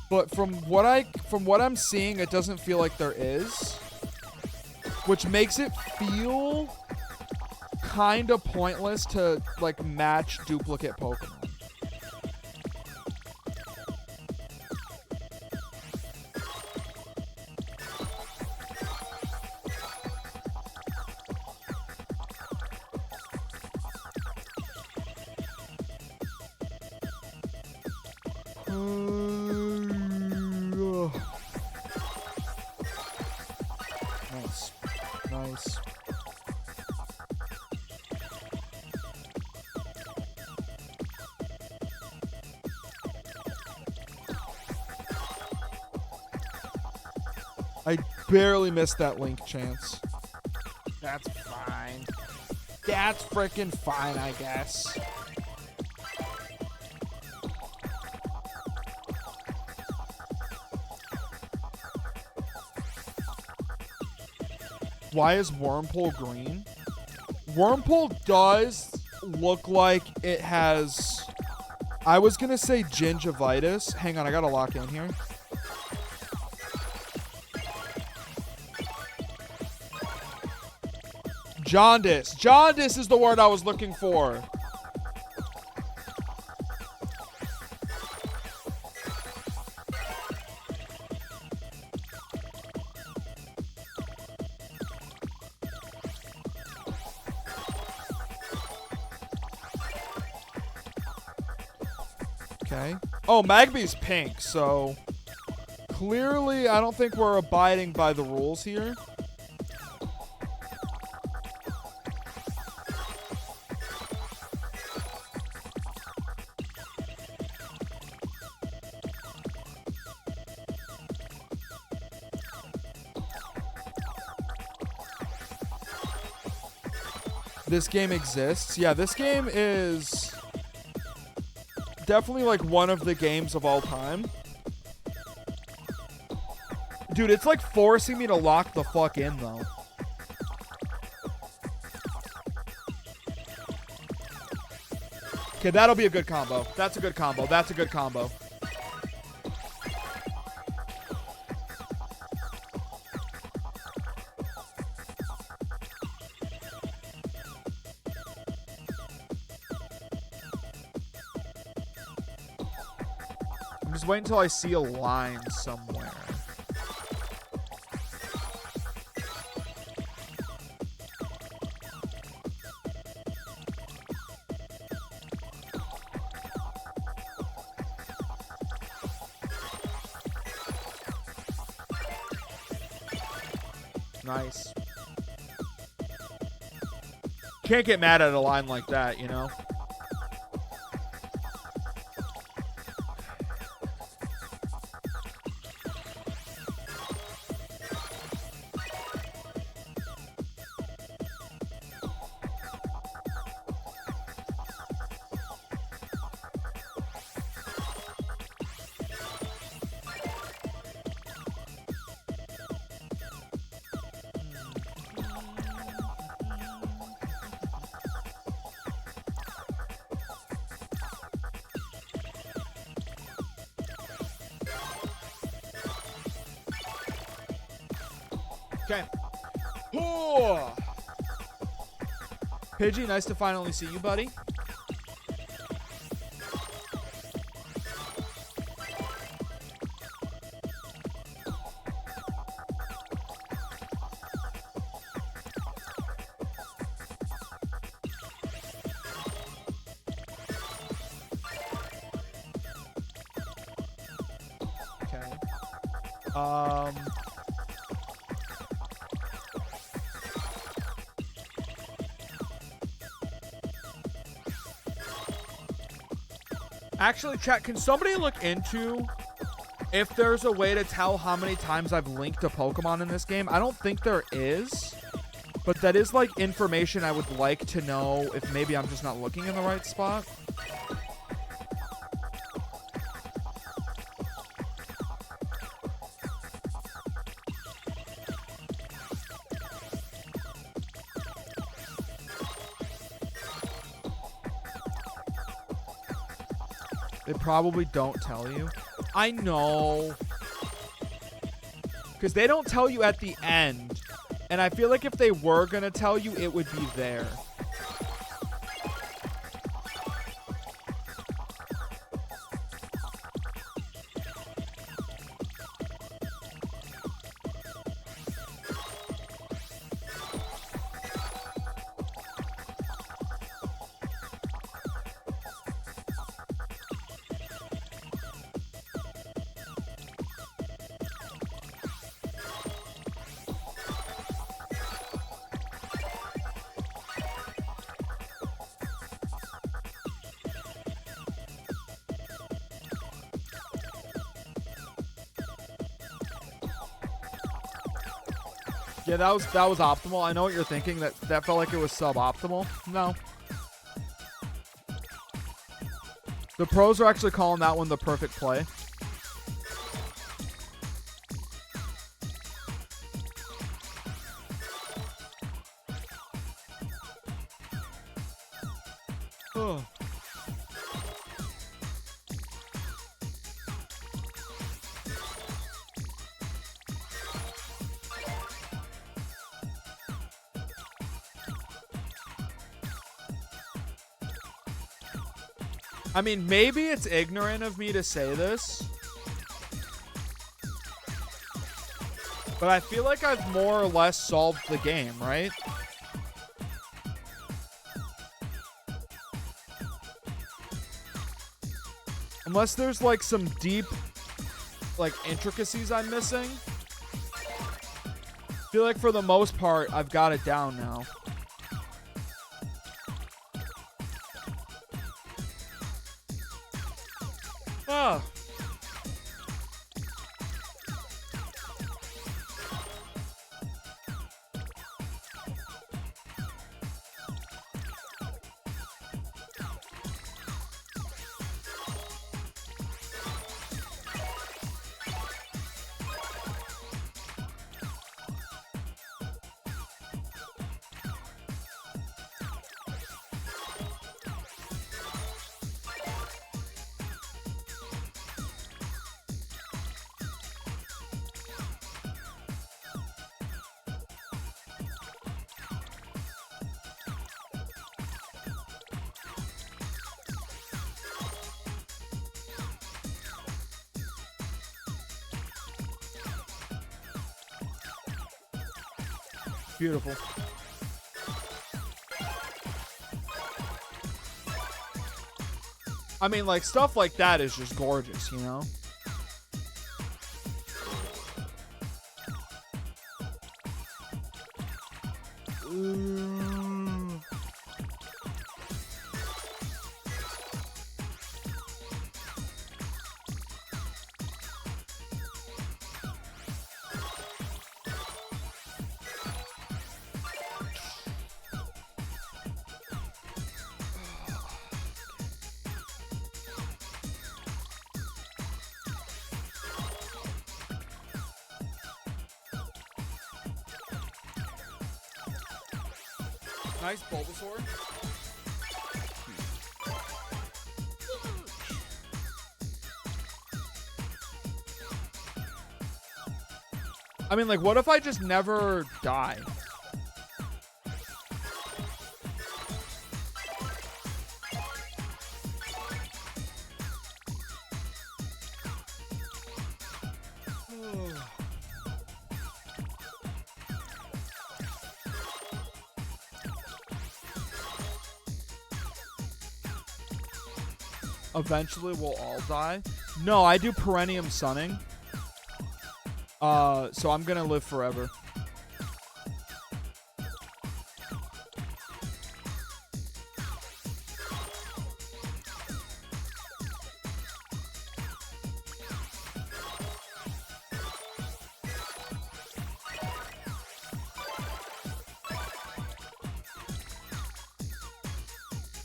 But from what I'm seeing, it doesn't feel like there is. Which makes it feel kind of pointless to like match duplicate Pokemon. Nice. Nice. I barely missed that Link chance. That's fine. That's freaking fine, I guess. Why is Wurmple green? Wurmple does look like it has... I was going to say gingivitis. Hang on, I got to lock in here. Jaundice. Jaundice is the word I was looking for. Okay. Oh, Magby's pink, so clearly I don't think we're abiding by the rules here. This game exists. Yeah, this game is definitely like one of the games of all time. Dude, it's like forcing me to lock the fuck in though. Okay, that'll be a good combo. That's a good combo. That's a good combo. Just wait until I see a line somewhere. Nice. Can't get mad at a line like that, you know? Okay. Oh. Pidgey, nice to finally see you, buddy. Actually, chat, can somebody look into if there's a way to tell how many times I've linked a Pokemon in this game? I don't think there is, but that is like information I would like to know if maybe I'm just not looking in the right spot. They probably don't tell you. I know. Because they don't tell you at the end. And I feel like if they were going to tell you, it would be there. Yeah, that was optimal. I know what you're thinking. That felt like it was suboptimal. No. The pros are actually calling that one the perfect play. Oh. I mean, maybe it's ignorant of me to say this, but I feel like I've more or less solved the game, right? Unless there's like some deep, like, intricacies I'm missing. I feel like for the most part, I've got it down now. Oh. Beautiful. I mean, like, stuff like that is just gorgeous, you know? Nice Bulbasaur. I mean, like, what if I just never die? Eventually we'll all die. No, I do perennium sunning. So I'm gonna live forever.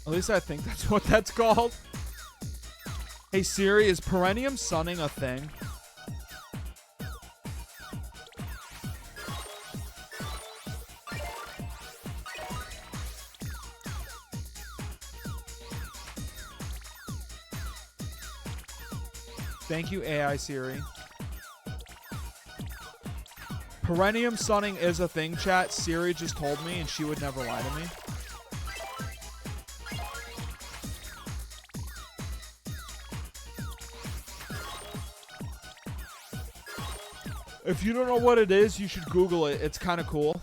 At least I think that's what that's called. Hey Siri, is perennium sunning a thing? Thank you, AI Siri. Perennium sunning is a thing, chat. Siri just told me, and she would never lie to me. If you don't know what it is, you should Google it. It's kind of cool.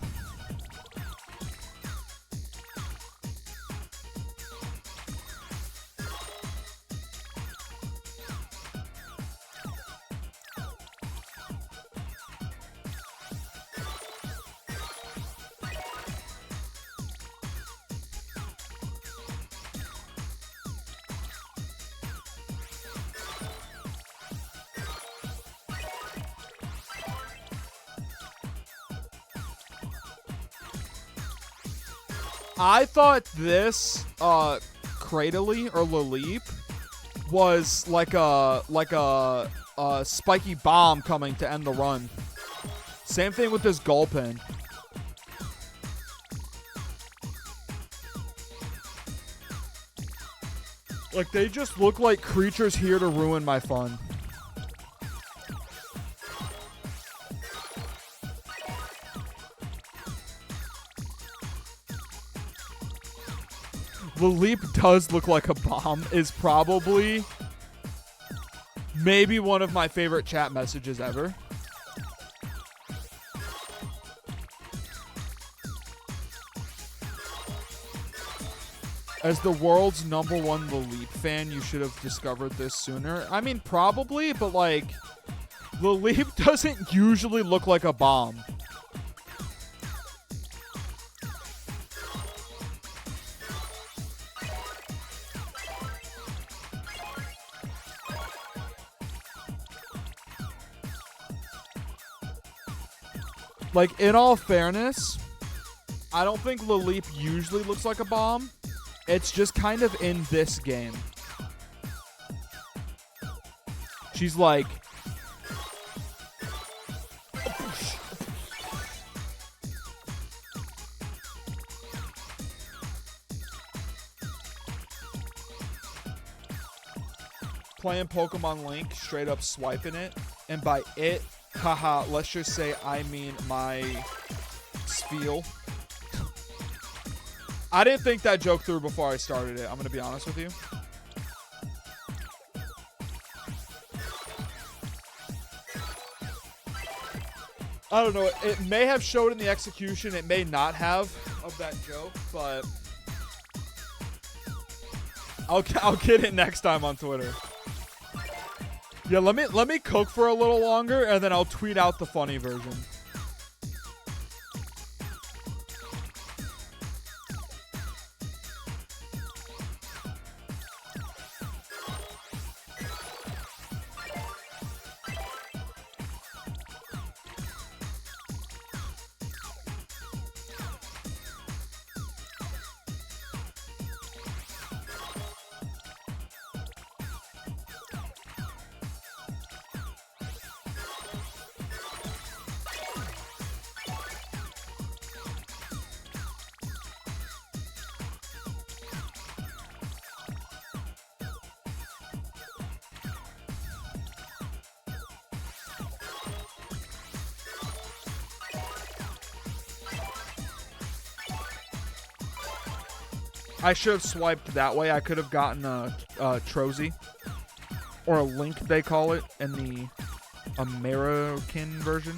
I thought this Cradily or Laleep was like a spiky bomb coming to end the run. Same thing with this Gulpin. Like, they just look like creatures here to ruin my fun. The leap does look like a bomb is probably maybe one of my favorite chat messages ever. As the world's #1 The Leap fan, you should have discovered this sooner. I mean, probably, but like, The Leap doesn't usually look like a bomb. Like, in all fairness, I don't think Laleep usually looks like a bomb. It's just kind of in this game. She's like... playing Pokemon Link, straight up swiping it. And by it... haha, let's just say I mean my spiel. I didn't think that joke through before I started it. I'm going to be honest with you. I don't know. It may have showed in the execution. It may not have of that joke, but I'll get it next time on Twitter. Yeah, let me cook for a little longer, and then I'll tweet out the funny version. I should have swiped that way. I could have gotten a Trozy. Or a Link, they call it, in the American version.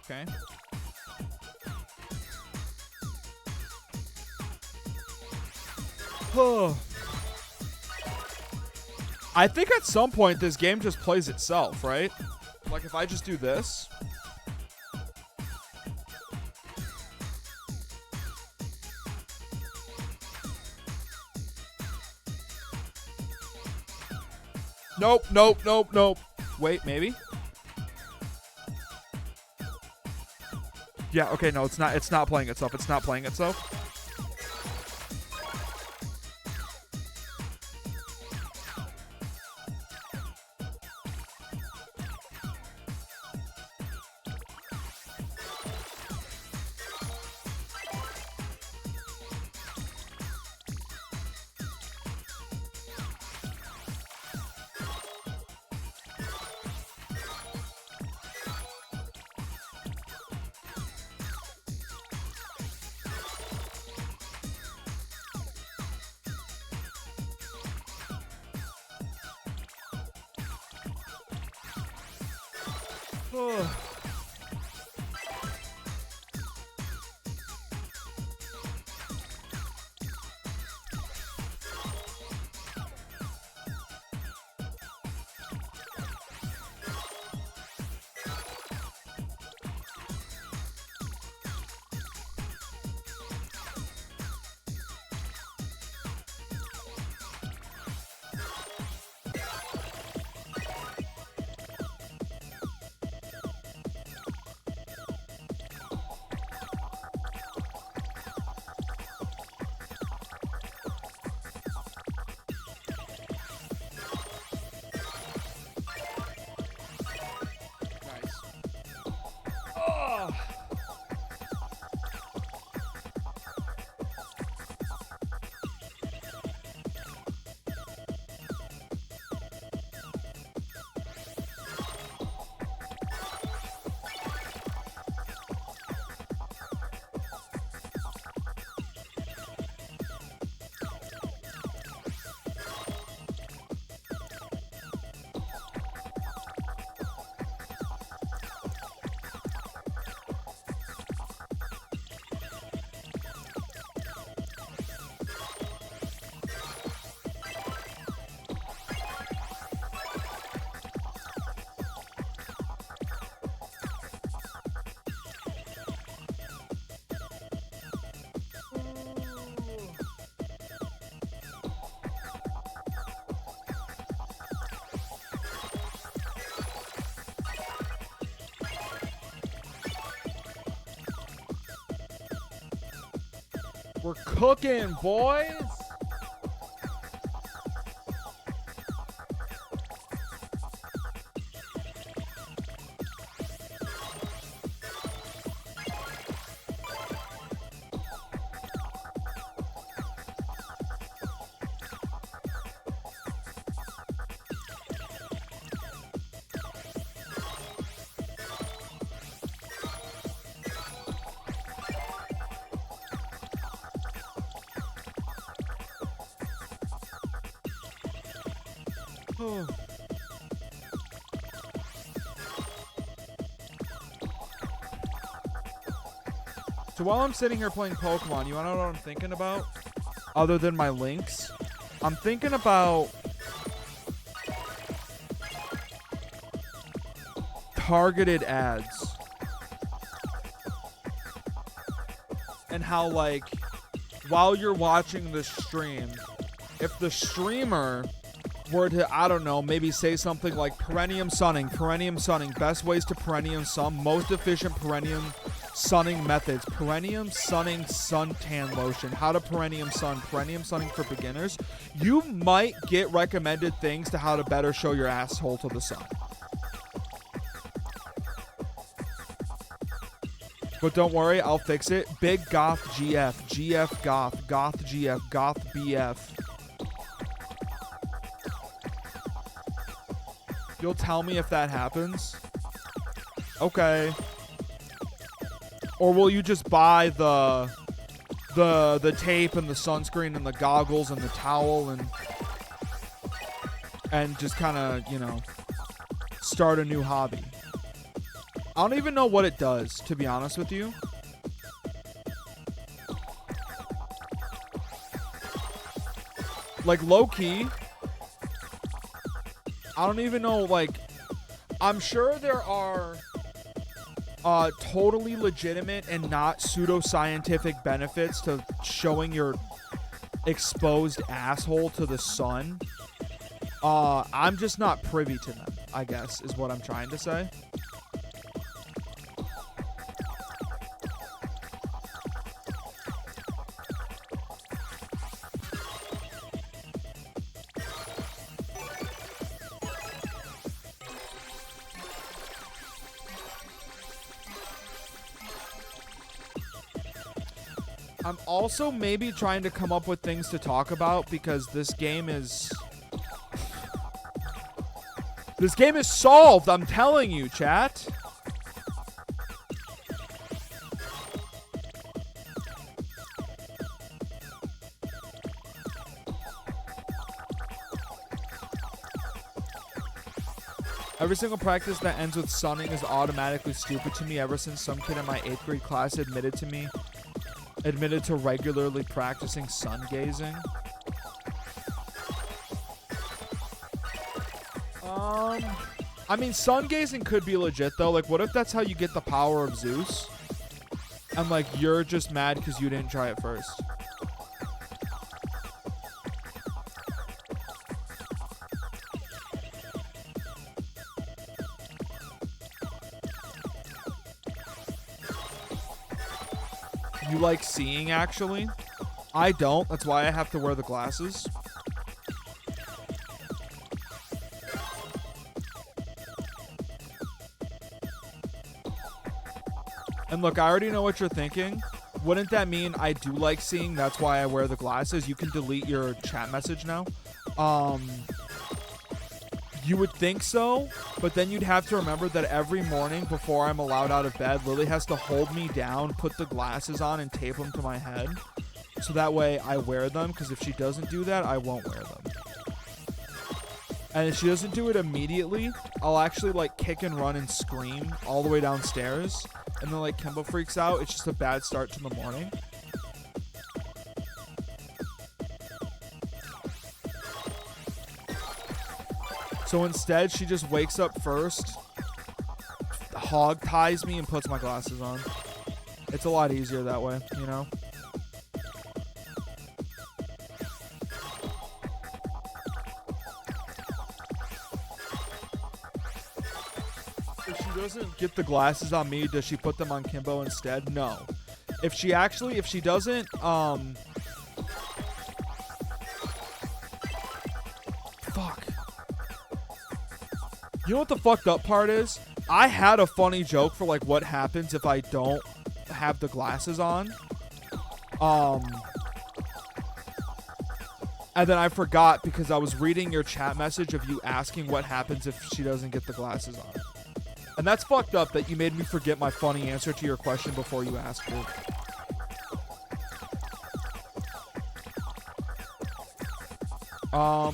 Okay. I think at some point this game just plays itself, right? Like if I just do this. Nope, nope, nope, nope. Wait, maybe? Yeah, okay, no, it's not playing itself. It's not playing itself. We're cooking, boys. So while I'm sitting here playing Pokemon, you wanna know what I'm thinking about? Other than my links? I'm thinking about targeted ads. And how, like, while you're watching the stream, if the streamer were to, I don't know, maybe say something like perennium sunning, best ways to perennium sun, most efficient perennium sunning methods, perennium sunning suntan lotion, how to perennium sunning for beginners, you might get recommended things to how to better show your asshole to the sun. But don't worry, I'll fix it. Big Goth GF, GF Goth, Goth GF, Goth BF. You'll tell me if that happens? Okay. Or will you just buy the tape and the sunscreen and the goggles and the towel and just kind of, you know, start a new hobby? I don't even know what it does, to be honest with you. Like, low-key, I don't even know, like, I'm sure there are totally legitimate and not pseudoscientific benefits to showing your exposed asshole to the sun. I'm just not privy to them, I guess, is what I'm trying to say. I'm also maybe trying to come up with things to talk about because this game is solved, I'm telling you, chat. Every single practice that ends with sunning is automatically stupid to me ever since some kid in my 8th grade class admitted to regularly practicing sun gazing. I mean, sun gazing could be legit though. Like, what if that's how you get the power of Zeus? And like, you're just mad because you didn't try it first. You like seeing, actually? I don't. That's why I have to wear the glasses. And look, I already know what you're thinking. Wouldn't that mean I do like seeing? That's why I wear the glasses. You can delete your chat message now. You would think so, but then you'd have to remember that every morning before I'm allowed out of bed, Lily has to hold me down, put the glasses on, and tape them to my head. So that way I wear them, because if she doesn't do that, I won't wear them. And if she doesn't do it immediately, I'll actually, like, kick and run and scream all the way downstairs. And then, like, Kimbo freaks out. It's just a bad start to the morning. So instead, she just wakes up first, hog ties me, and puts my glasses on. It's a lot easier that way, you know? If she doesn't get the glasses on me, does she put them on Kimbo instead? No. If she doesn't, you know what the fucked up part is? I had a funny joke for, like, what happens if I don't have the glasses on. And then I forgot because I was reading your chat message of you asking what happens if she doesn't get the glasses on. And that's fucked up that you made me forget my funny answer to your question before you asked it.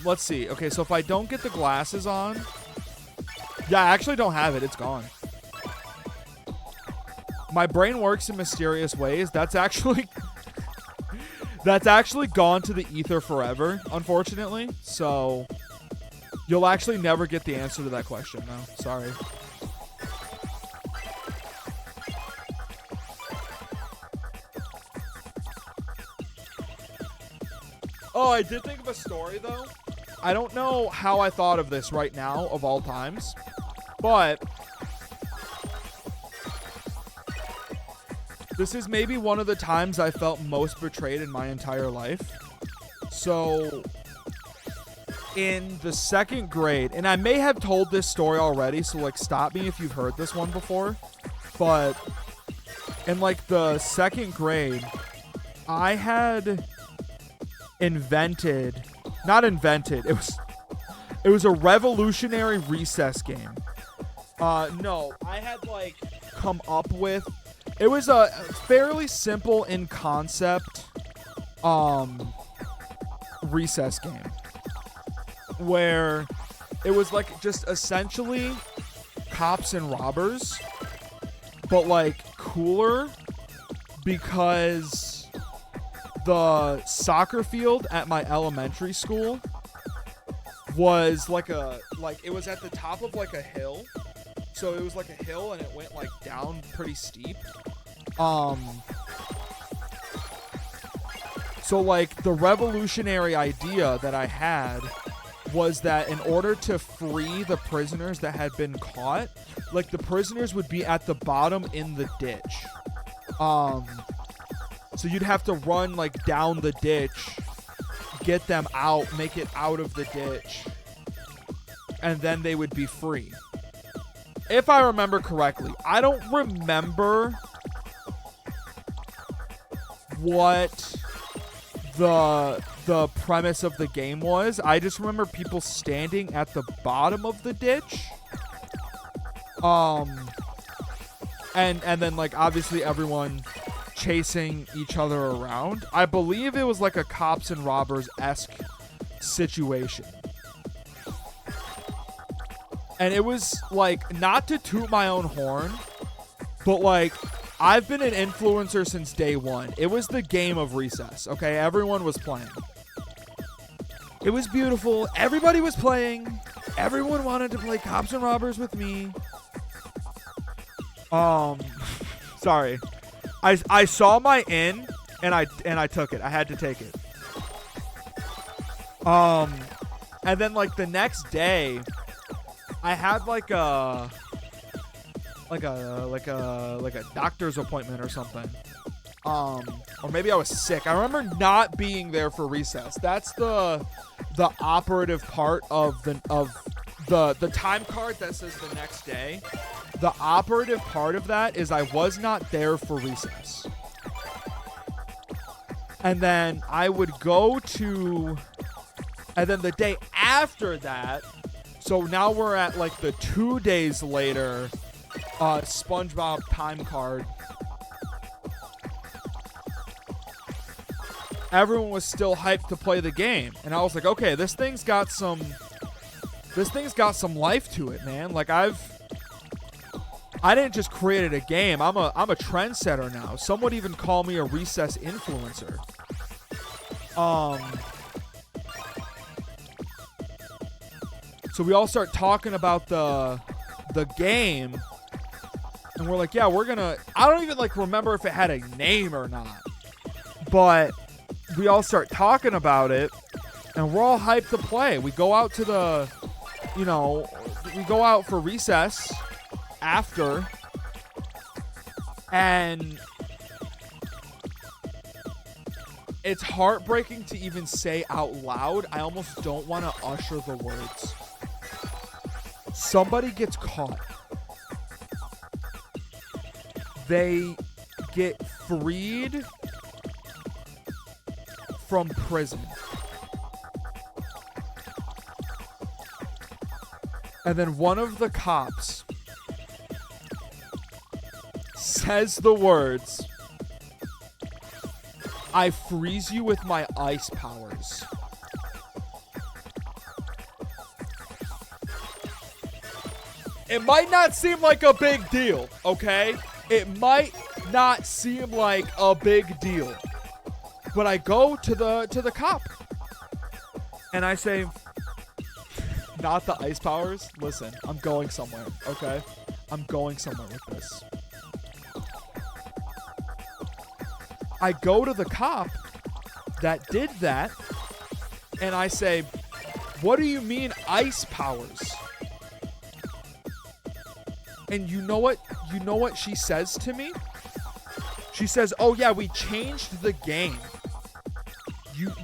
Let's see. Okay, so if I don't get the glasses on... Yeah, I actually don't have it. It's gone. My brain works in mysterious ways. That's actually gone to the ether forever, unfortunately. So you'll actually never get the answer to that question, though. Sorry. Oh, I did think of a story, though. I don't know how I thought of this right now, of all times. But this is maybe one of the times I felt most betrayed in my entire life. So, in the second grade, and I may have told this story already, so, like, stop me if you've heard this one before. But in, like, the second grade, I had it was a revolutionary recess game. No, I had, like, come up with, it was a fairly simple in concept, recess game, where it was, like, just essentially cops and robbers, but, like, cooler, because the soccer field at my elementary school was it was at the top of, like, a hill. So it was like a hill and it went, like, down pretty steep. So, like, the revolutionary idea that I had was that in order to free the prisoners that had been caught, like, the prisoners would be at the bottom in the ditch. So you'd have to run, like, down the ditch, get them out, make it out of the ditch, and then they would be free. If I remember correctly. I don't remember what the premise of the game was. I just remember people standing at the bottom of the ditch. And then, like, obviously everyone chasing each other around. I believe it was like a cops and robbers-esque situation. And it was, like, not to toot my own horn, but, like, I've been an influencer since day one. It was the game of recess, okay? Everyone was playing. It was beautiful. Everybody was playing. Everyone wanted to play cops and robbers with me. Sorry. I saw my in, and I took it. I had to take it. And then, like, the next day, I had like a doctor's appointment or something. Or maybe I was sick. I remember not being there for recess. That's the operative part of the time card that says the next day. The operative part of that is I was not there for recess. And then I would go to, and then the day after that, so now we're at, like, the 2 days later SpongeBob time card. Everyone was still hyped to play the game, and I was like, okay, this thing's got some life to it, man. Like, I didn't just create a game. I'm a trendsetter now. Some would even call me a recess influencer. So we all start talking about the game, and we're like, yeah, we're gonna. I don't even, like, remember if it had a name or not, but we all start talking about it, and we're all hyped to play. We go out to we go out for recess after, and it's heartbreaking to even say out loud. I almost don't want to usher the words. Somebody gets caught. They get freed from prison. And then one of the cops says the words, "I freeze you with my ice powers." It might not seem like a big deal, okay? It might not seem like a big deal. But I go to the cop, and I say, "Not the ice powers. Listen, I'm going somewhere, okay? I'm going somewhere with this." I go to the cop that did that, And I say, what do you mean ice powers? And you know what she says to me? She says, oh yeah, we changed the game.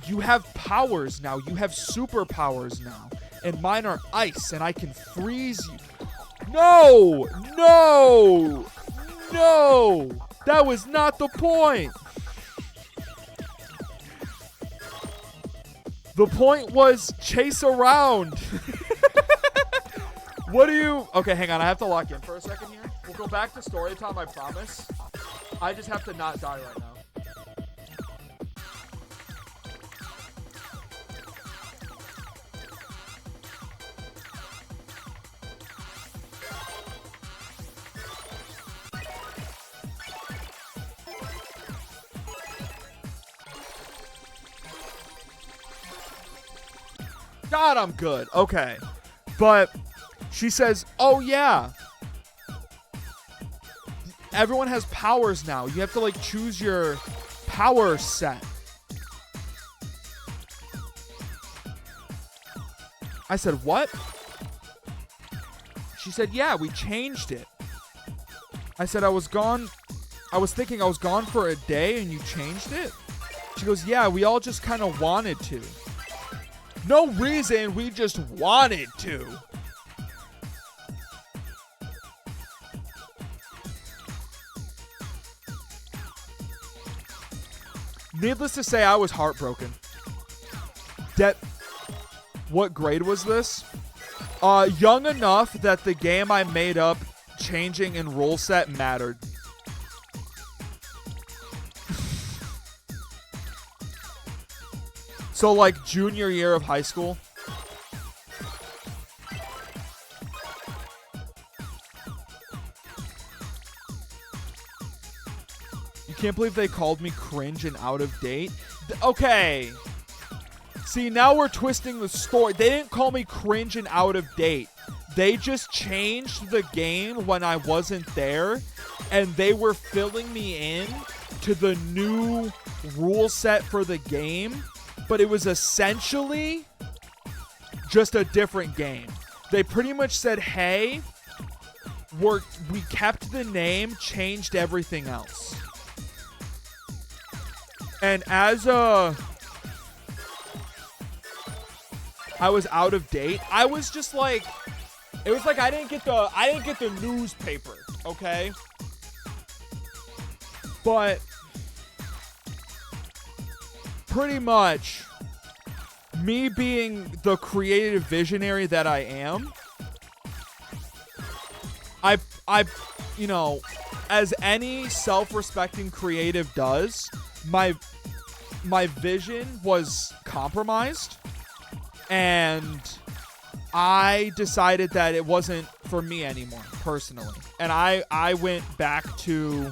You have powers now. You have superpowers now. And mine are ice, and I can freeze you. No! No! No! That was not the point. The point was chase around. What do you... Okay, hang on. I have to lock in for a second here. We'll go back to story time, I promise. I just have to not die right now. God, I'm good. Okay. But she says, oh, yeah. Everyone has powers now. You have to, like, choose your power set. I said, what? She said, yeah, we changed it. I said, I was thinking I was gone for a day and you changed it? She goes, yeah, we all just kind of wanted to. No reason, we just wanted to. Needless to say, I was heartbroken. What grade was this? Young enough that the game I made up changing in rule set mattered. So, like, junior year of high school. You can't believe they called me cringe and out of date. Okay. See, now we're twisting the story. They didn't call me cringe and out of date. They just changed the game when I wasn't there, and they were filling me in to the new rule set for the game. But it was essentially just a different game. They pretty much said, hey, we kept the name, changed everything else. And as I was out of date, I was just like, it was like I didn't get the newspaper, okay? But pretty much, me being the creative visionary that I am, I you know, as any self-respecting creative does, my vision was compromised, and I decided that it wasn't for me anymore, personally. And I went back to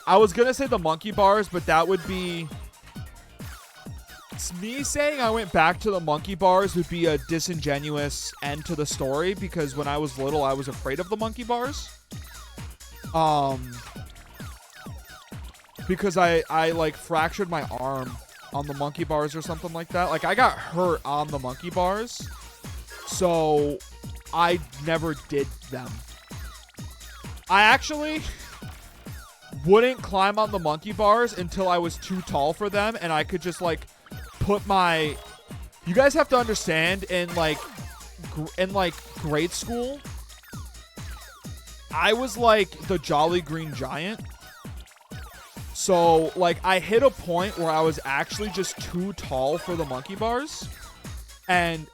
I was going to say the monkey bars, but that would be... Me saying I went back to the monkey bars would be a disingenuous end to the story, because when I was little, I was afraid of the monkey bars. Because I like, fractured my arm on the monkey bars or something like that. Like, I got hurt on the monkey bars, so I never did them. I actually... wouldn't climb on the monkey bars until I was too tall for them, and I could just, like, put my... You guys have to understand, in like grade school, I was like the Jolly Green Giant. So, like, I hit a point where I was actually just too tall for the monkey bars, and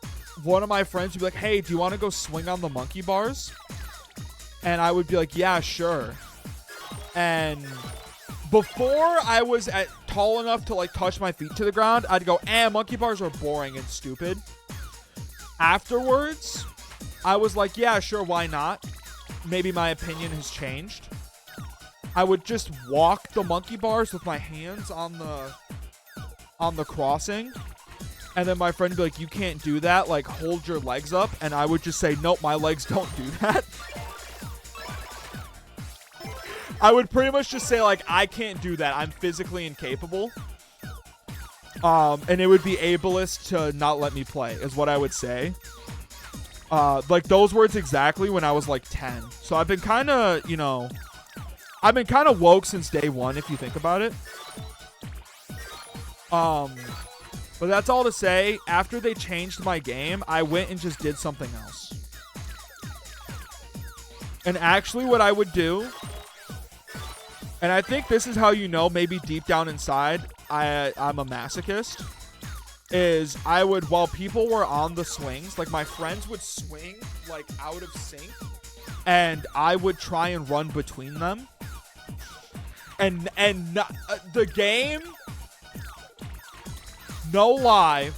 one of my friends would be like, hey, do you want to go swing on the monkey bars? And I would be like, yeah, sure. And before I was tall enough to, like, touch my feet to the ground, I'd go, monkey bars are boring and stupid. Afterwards, I was like, yeah, sure, why not? Maybe my opinion has changed. I would just walk the monkey bars with my hands on the crossing. And then my friend would be like, you can't do that. Like, hold your legs up. And I would just say, nope, my legs don't do that. I would pretty much just say, like, I can't do that. I'm physically incapable. And it would be ableist to not let me play, is what I would say. Like, those words exactly when I was, like, 10. So I've been kind of, you know, I've been kind of woke since day one, if you think about it. But that's all to say, after they changed my game, I went and just did something else. And actually what I would do, and I think this is how you know maybe deep down inside I'm a masochist, is I would, while people were on the swings, like my friends would swing like out of sync, and I would try and run between them. And the game, no lie,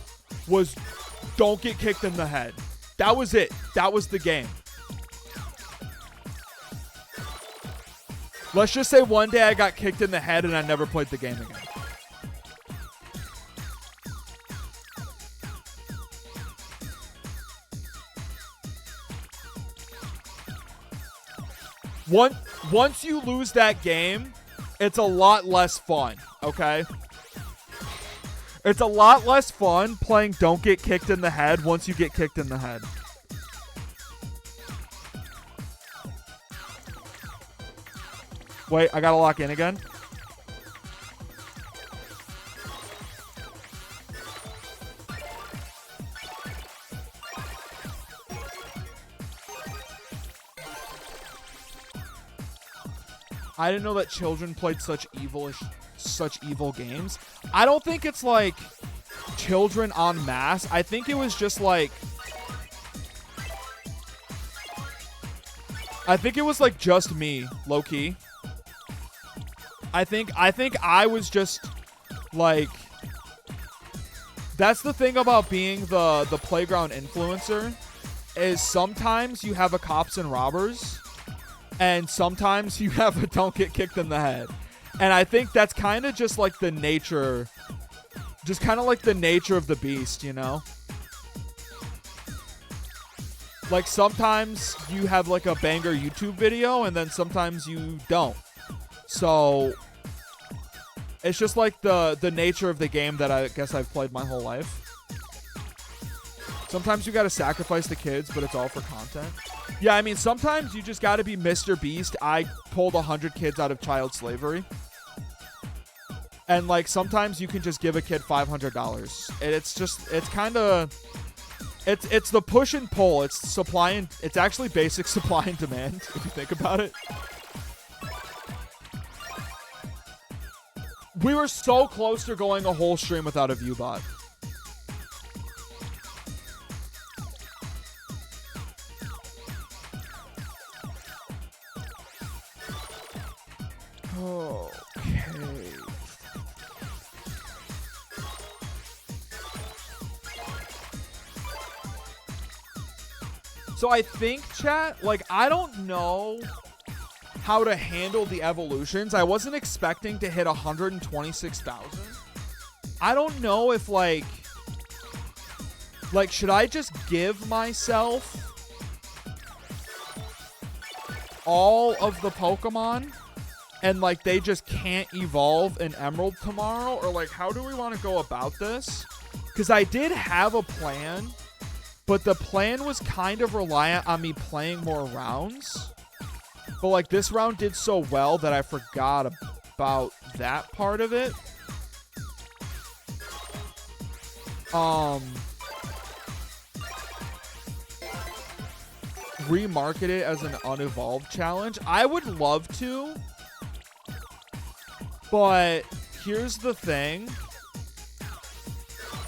was don't get kicked in the head. That was it. That was the game. Let's just say one day I got kicked in the head and I never played the game again. Once you lose that game, it's a lot less fun, okay? It's a lot less fun playing don't get kicked in the head once you get kicked in the head. Wait, I gotta lock in again. I didn't know that children played such evil games. I don't think it's like children en masse. I think it was just like, I think it was like just me, low key. I think I was just like, that's the thing about being the playground influencer, is sometimes you have a cops and robbers, and sometimes you have a don't get kicked in the head. And I think that's kind of just like the nature, just kind of like the nature of the beast, you know? Like sometimes you have like a banger YouTube video and then sometimes you don't. So it's just like the nature of the game that I guess I've played my whole life. Sometimes you got to sacrifice the kids, but it's all for content. Yeah, I mean, sometimes you just got to be Mr. Beast. I pulled 100 kids out of child slavery. And like sometimes you can just give a kid $500. And it's just, it's kind of, it's the push and pull. It's supply and, it's actually basic supply and demand, if you think about it. We were so close to going a whole stream without a view bot. Okay. So I think, chat, like, I don't know how to handle the evolutions. I wasn't expecting to hit 126,000. I don't know if, like, should I just give myself all of the Pokemon and, like, they just can't evolve in Emerald tomorrow? Or, like, how do we want to go about this? Because I did have a plan, but the plan was kind of reliant on me playing more rounds. But, like, this round did so well that I forgot about that part of it. Remarket it as an unevolved challenge. I would love to. But here's the thing.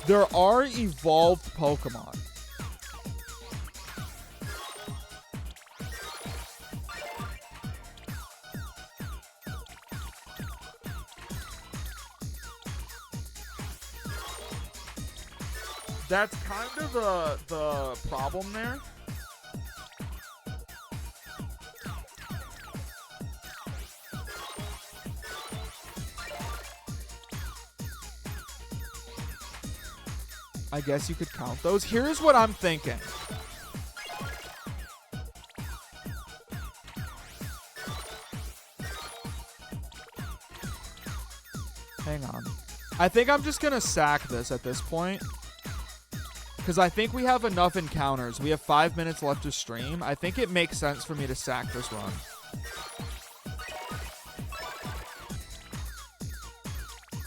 There are evolved Pokemon. That's kind of the problem there. I guess you could count those. Here's what I'm thinking. Hang on. I think I'm just going to sack this at this point. Because I think we have enough encounters. We have 5 minutes left to stream. I think it makes sense for me to sack this run.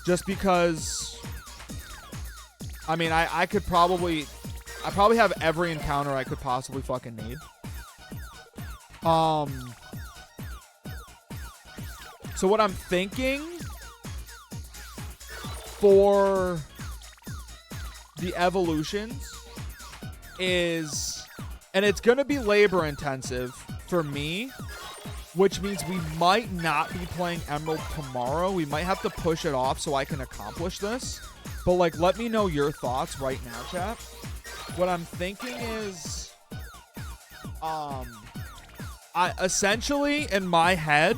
Just because... I mean, I could probably... I probably have every encounter I could possibly fucking need. So what I'm thinking for the evolutions is, and it's going to be labor intensive for me, which means we might not be playing Emerald tomorrow. We might have to push it off so I can accomplish this. But like, let me know your thoughts right now, chat. What I'm thinking is, I essentially in my head,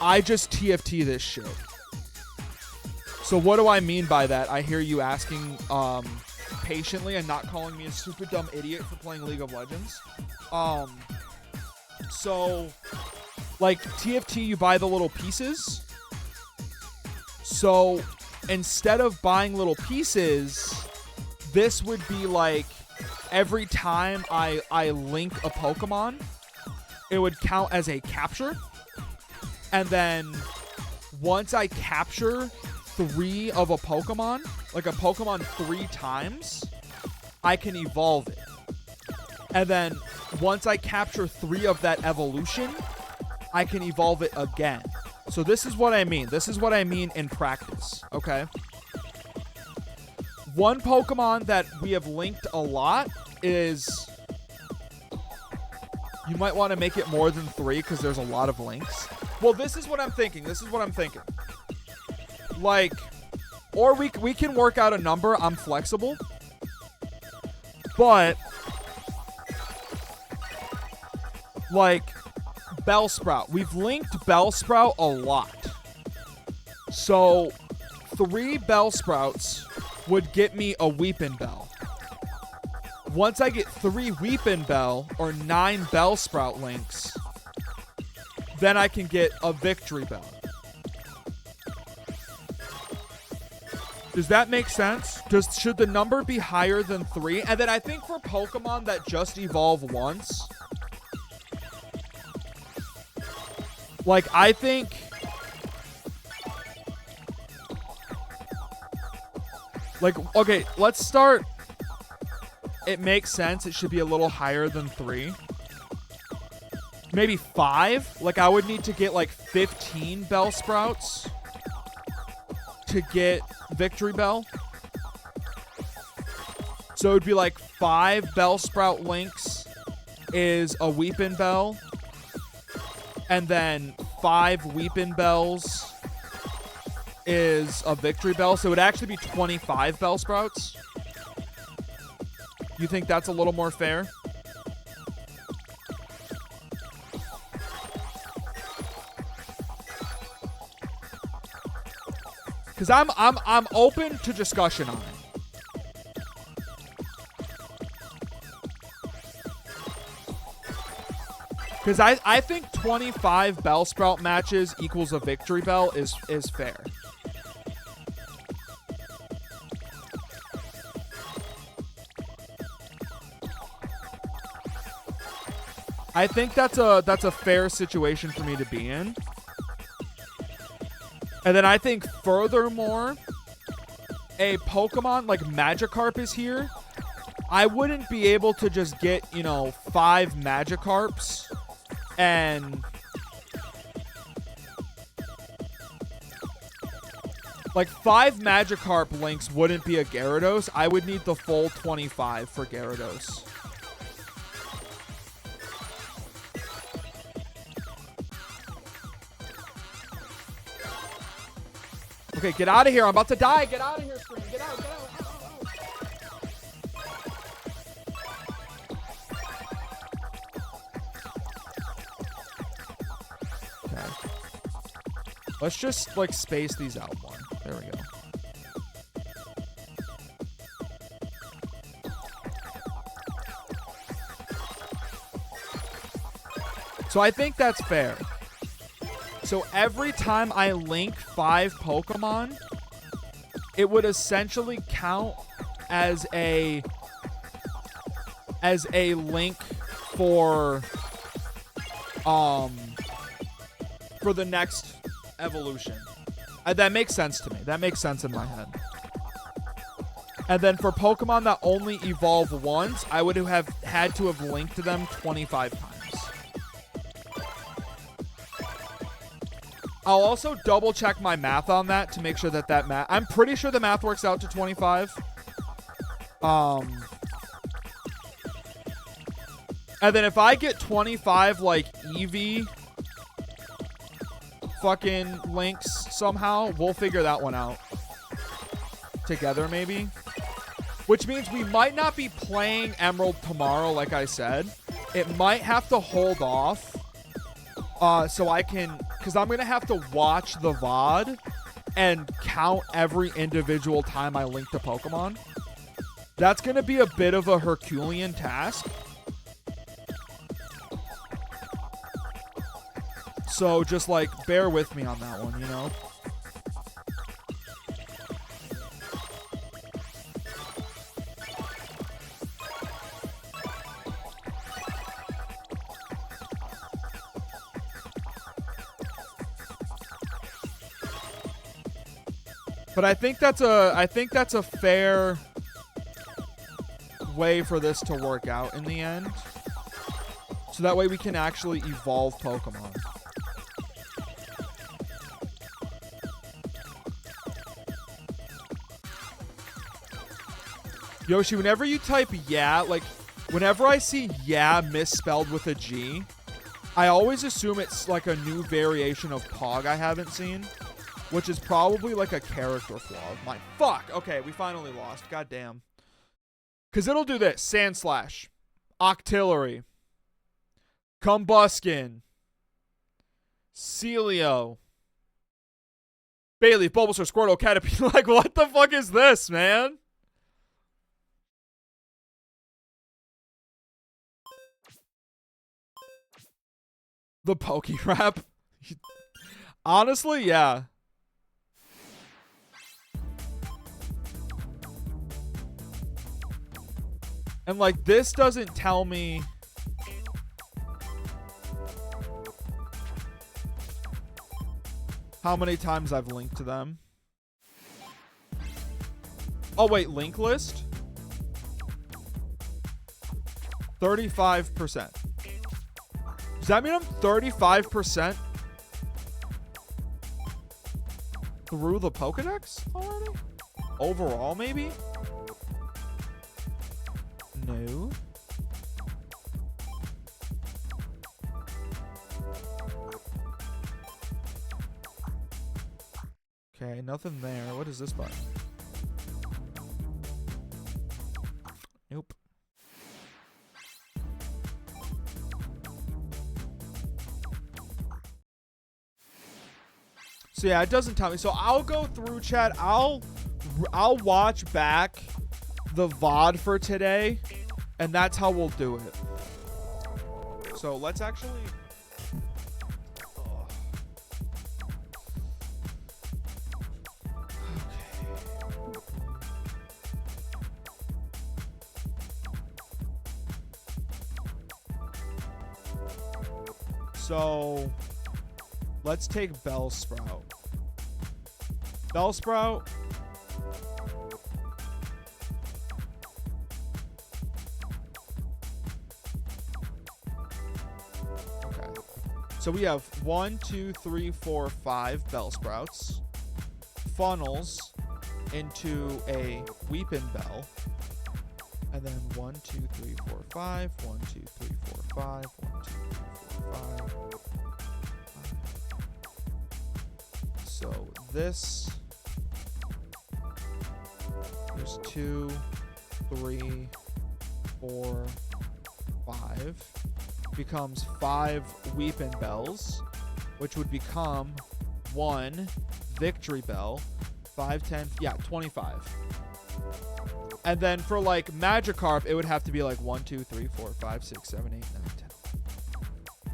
I just TFT this shit. So what do I mean by that? I hear you asking patiently and not calling me a super dumb idiot for playing League of Legends. So like TFT, you buy the little pieces. So instead of buying little pieces, this would be like every time I link a Pokemon, it would count as a capture. And then once I capture 3 of a Pokemon, like a Pokemon 3 times, I can evolve it. And then once I capture 3 of that evolution, I can evolve it again. So this is what I mean. This is what I mean in practice, okay? One Pokemon that we have linked a lot is... You might want to make it more than 3 because there's a lot of links. Well, this is what I'm thinking. Like, or we can work out a number. I'm flexible. But, like, Bellsprout. We've linked Bellsprout a lot. So, 3 Bellsprouts would get me a Weepin' Bell. Once I get 3 Weepin' Bell or 9 Bellsprout links, then I can get a Victory Bell. Does that make sense? Should the number be higher than 3? And then I think for Pokemon that just evolve once, like I think like, okay, let's start. It makes sense. It should be a little higher than 3. Maybe 5. Like, I would need to get, like, 15 Bellsprouts to get Victory Bell. So it would be, like, 5 Bellsprout links is a Weepin' Bell. And then 5 Weepin' Bells is a Victory Bell. So it would actually be 25 Bellsprouts. You think that's a little more fair? Because I'm open to discussion on it. Because I think 25 Bellsprout matches equals a Victory Bell is fair. I think that's a fair situation for me to be in. And then I think furthermore, a Pokemon like Magikarp is here. I wouldn't be able to just get, 5 Magikarps and like 5 Magikarp links wouldn't be a Gyarados. I would need the full 25 for Gyarados. Okay, get out of here. I'm about to die. Get out of here, screen. Get out, get out. Okay. Let's just, like, space these out more. There we go. So I think that's fair. So every time I link 5 Pokemon, it would essentially count as a link for the next evolution. That makes sense to me. That makes sense in my head. And then for Pokemon that only evolve once, I would have had to have linked to them 25 times. I'll also double check my math on that to make sure that math... I'm pretty sure the math works out to 25. And then if I get 25, like, Eevee fucking links somehow, we'll figure that one out. Together, maybe. Which means we might not be playing Emerald tomorrow, like I said. It might have to hold off. So I can... Because I'm going to have to watch the VOD and count every individual time I link to Pokemon. That's going to be a bit of a Herculean task. So just, like, bear with me on that one, you know? But I think that's a fair way for this to work out in the end. So that way we can actually evolve Pokemon. Yoshi, whenever you type yeah, like whenever I see yeah misspelled with a G, I always assume it's like a new variation of Pog I haven't seen. Which is probably like a character flaw of mine. Fuck. Okay, we finally lost. God damn. Because it'll do this. Sandslash. Octillery. Combuskin. Celio. Bayleaf, Bulbasaur, Squirtle, Caterpie. Like, what the fuck is this, man? The Pokerap. Honestly, yeah. And, like, this doesn't tell me... how many times I've linked to them. Oh, wait. Link list? 35%. Does that mean I'm 35% through the Pokedex already? Overall, maybe? No. Okay, nothing there. What is this button? Nope. So yeah, it doesn't tell me. So I'll go through chat. I'll watch back the VOD for today, and that's how we'll do it. So let's actually... Okay. So let's take Bellsprout. Bellsprout... So we have 1, 2, 3, 4, 5 Bellsprouts. Funnels into a Weepin' Bell. And then 1, 2, 3, 4, 5. 1, 2, 3, 4, 5. 1, 2, 3, 4, 5. So this... there's 2, 3, 4, 5. Becomes 5 Weepin' Bells, which would become 1 Victory Bell, 5, 10, yeah, 25. And then for like Magikarp, it would have to be like 1, 2, 3, 4, 5, 6, 7, 8, 9, 10.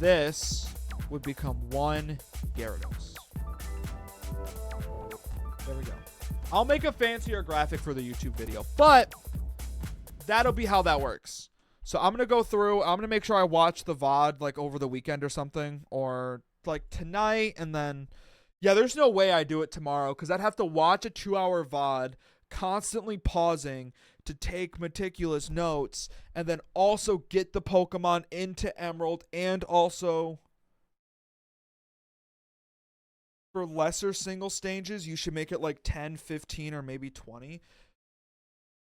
This would become 1 Gyarados. There we go. I'll make a fancier graphic for the YouTube video, but that'll be how that works. So I'm going to go through, I'm going to make sure I watch the VOD like over the weekend or something, or like tonight, and then, yeah, there's no way I do it tomorrow because I'd have to watch a 2-hour VOD, constantly pausing to take meticulous notes, and then also get the Pokemon into Emerald, and also for lesser single stages, you should make it like 10, 15, or maybe 20.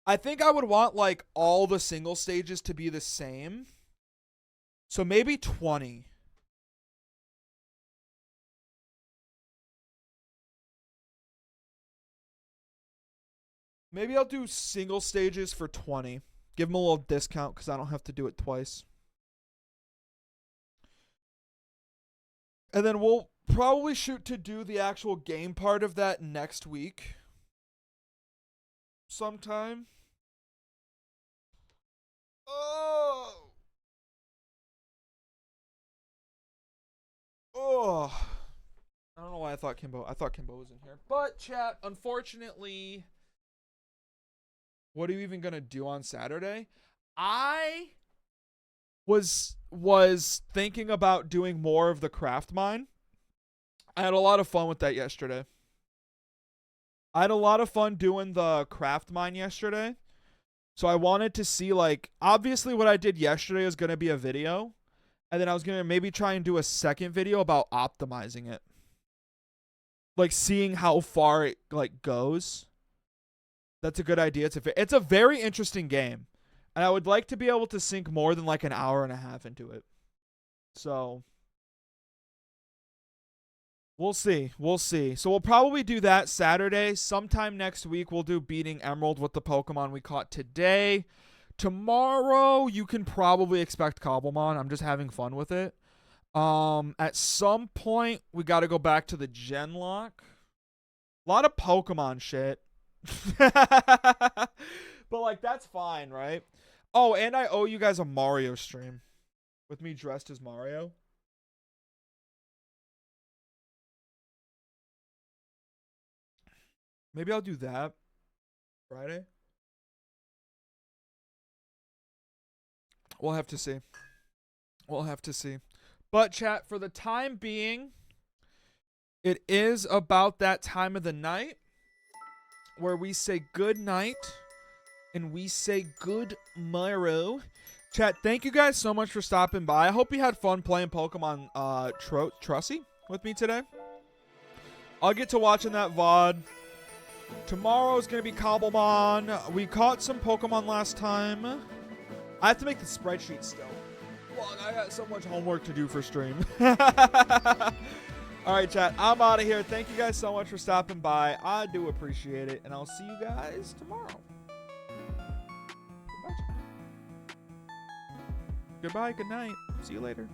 I think I would want like all the single stages to be the same. So maybe 20. Maybe I'll do single stages for 20. Give them a little discount because I don't have to do it twice. And then we'll probably shoot to do the actual game part of that next week. Sometime. Oh. Oh. I don't know why I thought Kimbo was in here. But chat, unfortunately, what are you even gonna do on Saturday? I was thinking about doing more of the craft mine. I had a lot of fun with that yesterday. I had a lot of fun doing the craft mine yesterday. So I wanted to see, like, obviously what I did yesterday is going to be a video. And then I was going to maybe try and do a second video about optimizing it. Like, seeing how far it, like, goes. That's a good idea. It's a very interesting game. And I would like to be able to sink more than, like, an hour and a half into it. So we'll see. We'll see. So we'll probably do that Saturday. Sometime next week, we'll do beating Emerald with the Pokemon we caught today. Tomorrow, you can probably expect Cobblemon. I'm just having fun with it. At some point, we got to go back to the Genlock. A lot of Pokemon shit. But, like, that's fine, right? Oh, and I owe you guys a Mario stream with me dressed as Mario. Maybe I'll do that Friday. We'll have to see. We'll have to see. But chat, for the time being, it is about that time of the night where we say good night and we say good morrow. Chat, thank you guys so much for stopping by. I hope you had fun playing Pokemon Trussie with me today. I'll get to watching that VOD. Tomorrow is going to be Cobblemon. We caught some Pokemon last time. I have to make the spreadsheet still. Well, I got so much homework to do for stream. All right, chat. I'm out of here. Thank you guys so much for stopping by. I do appreciate it. And I'll see you guys tomorrow. Goodbye, chat. Goodbye. Good night. See you later.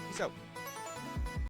Peace out.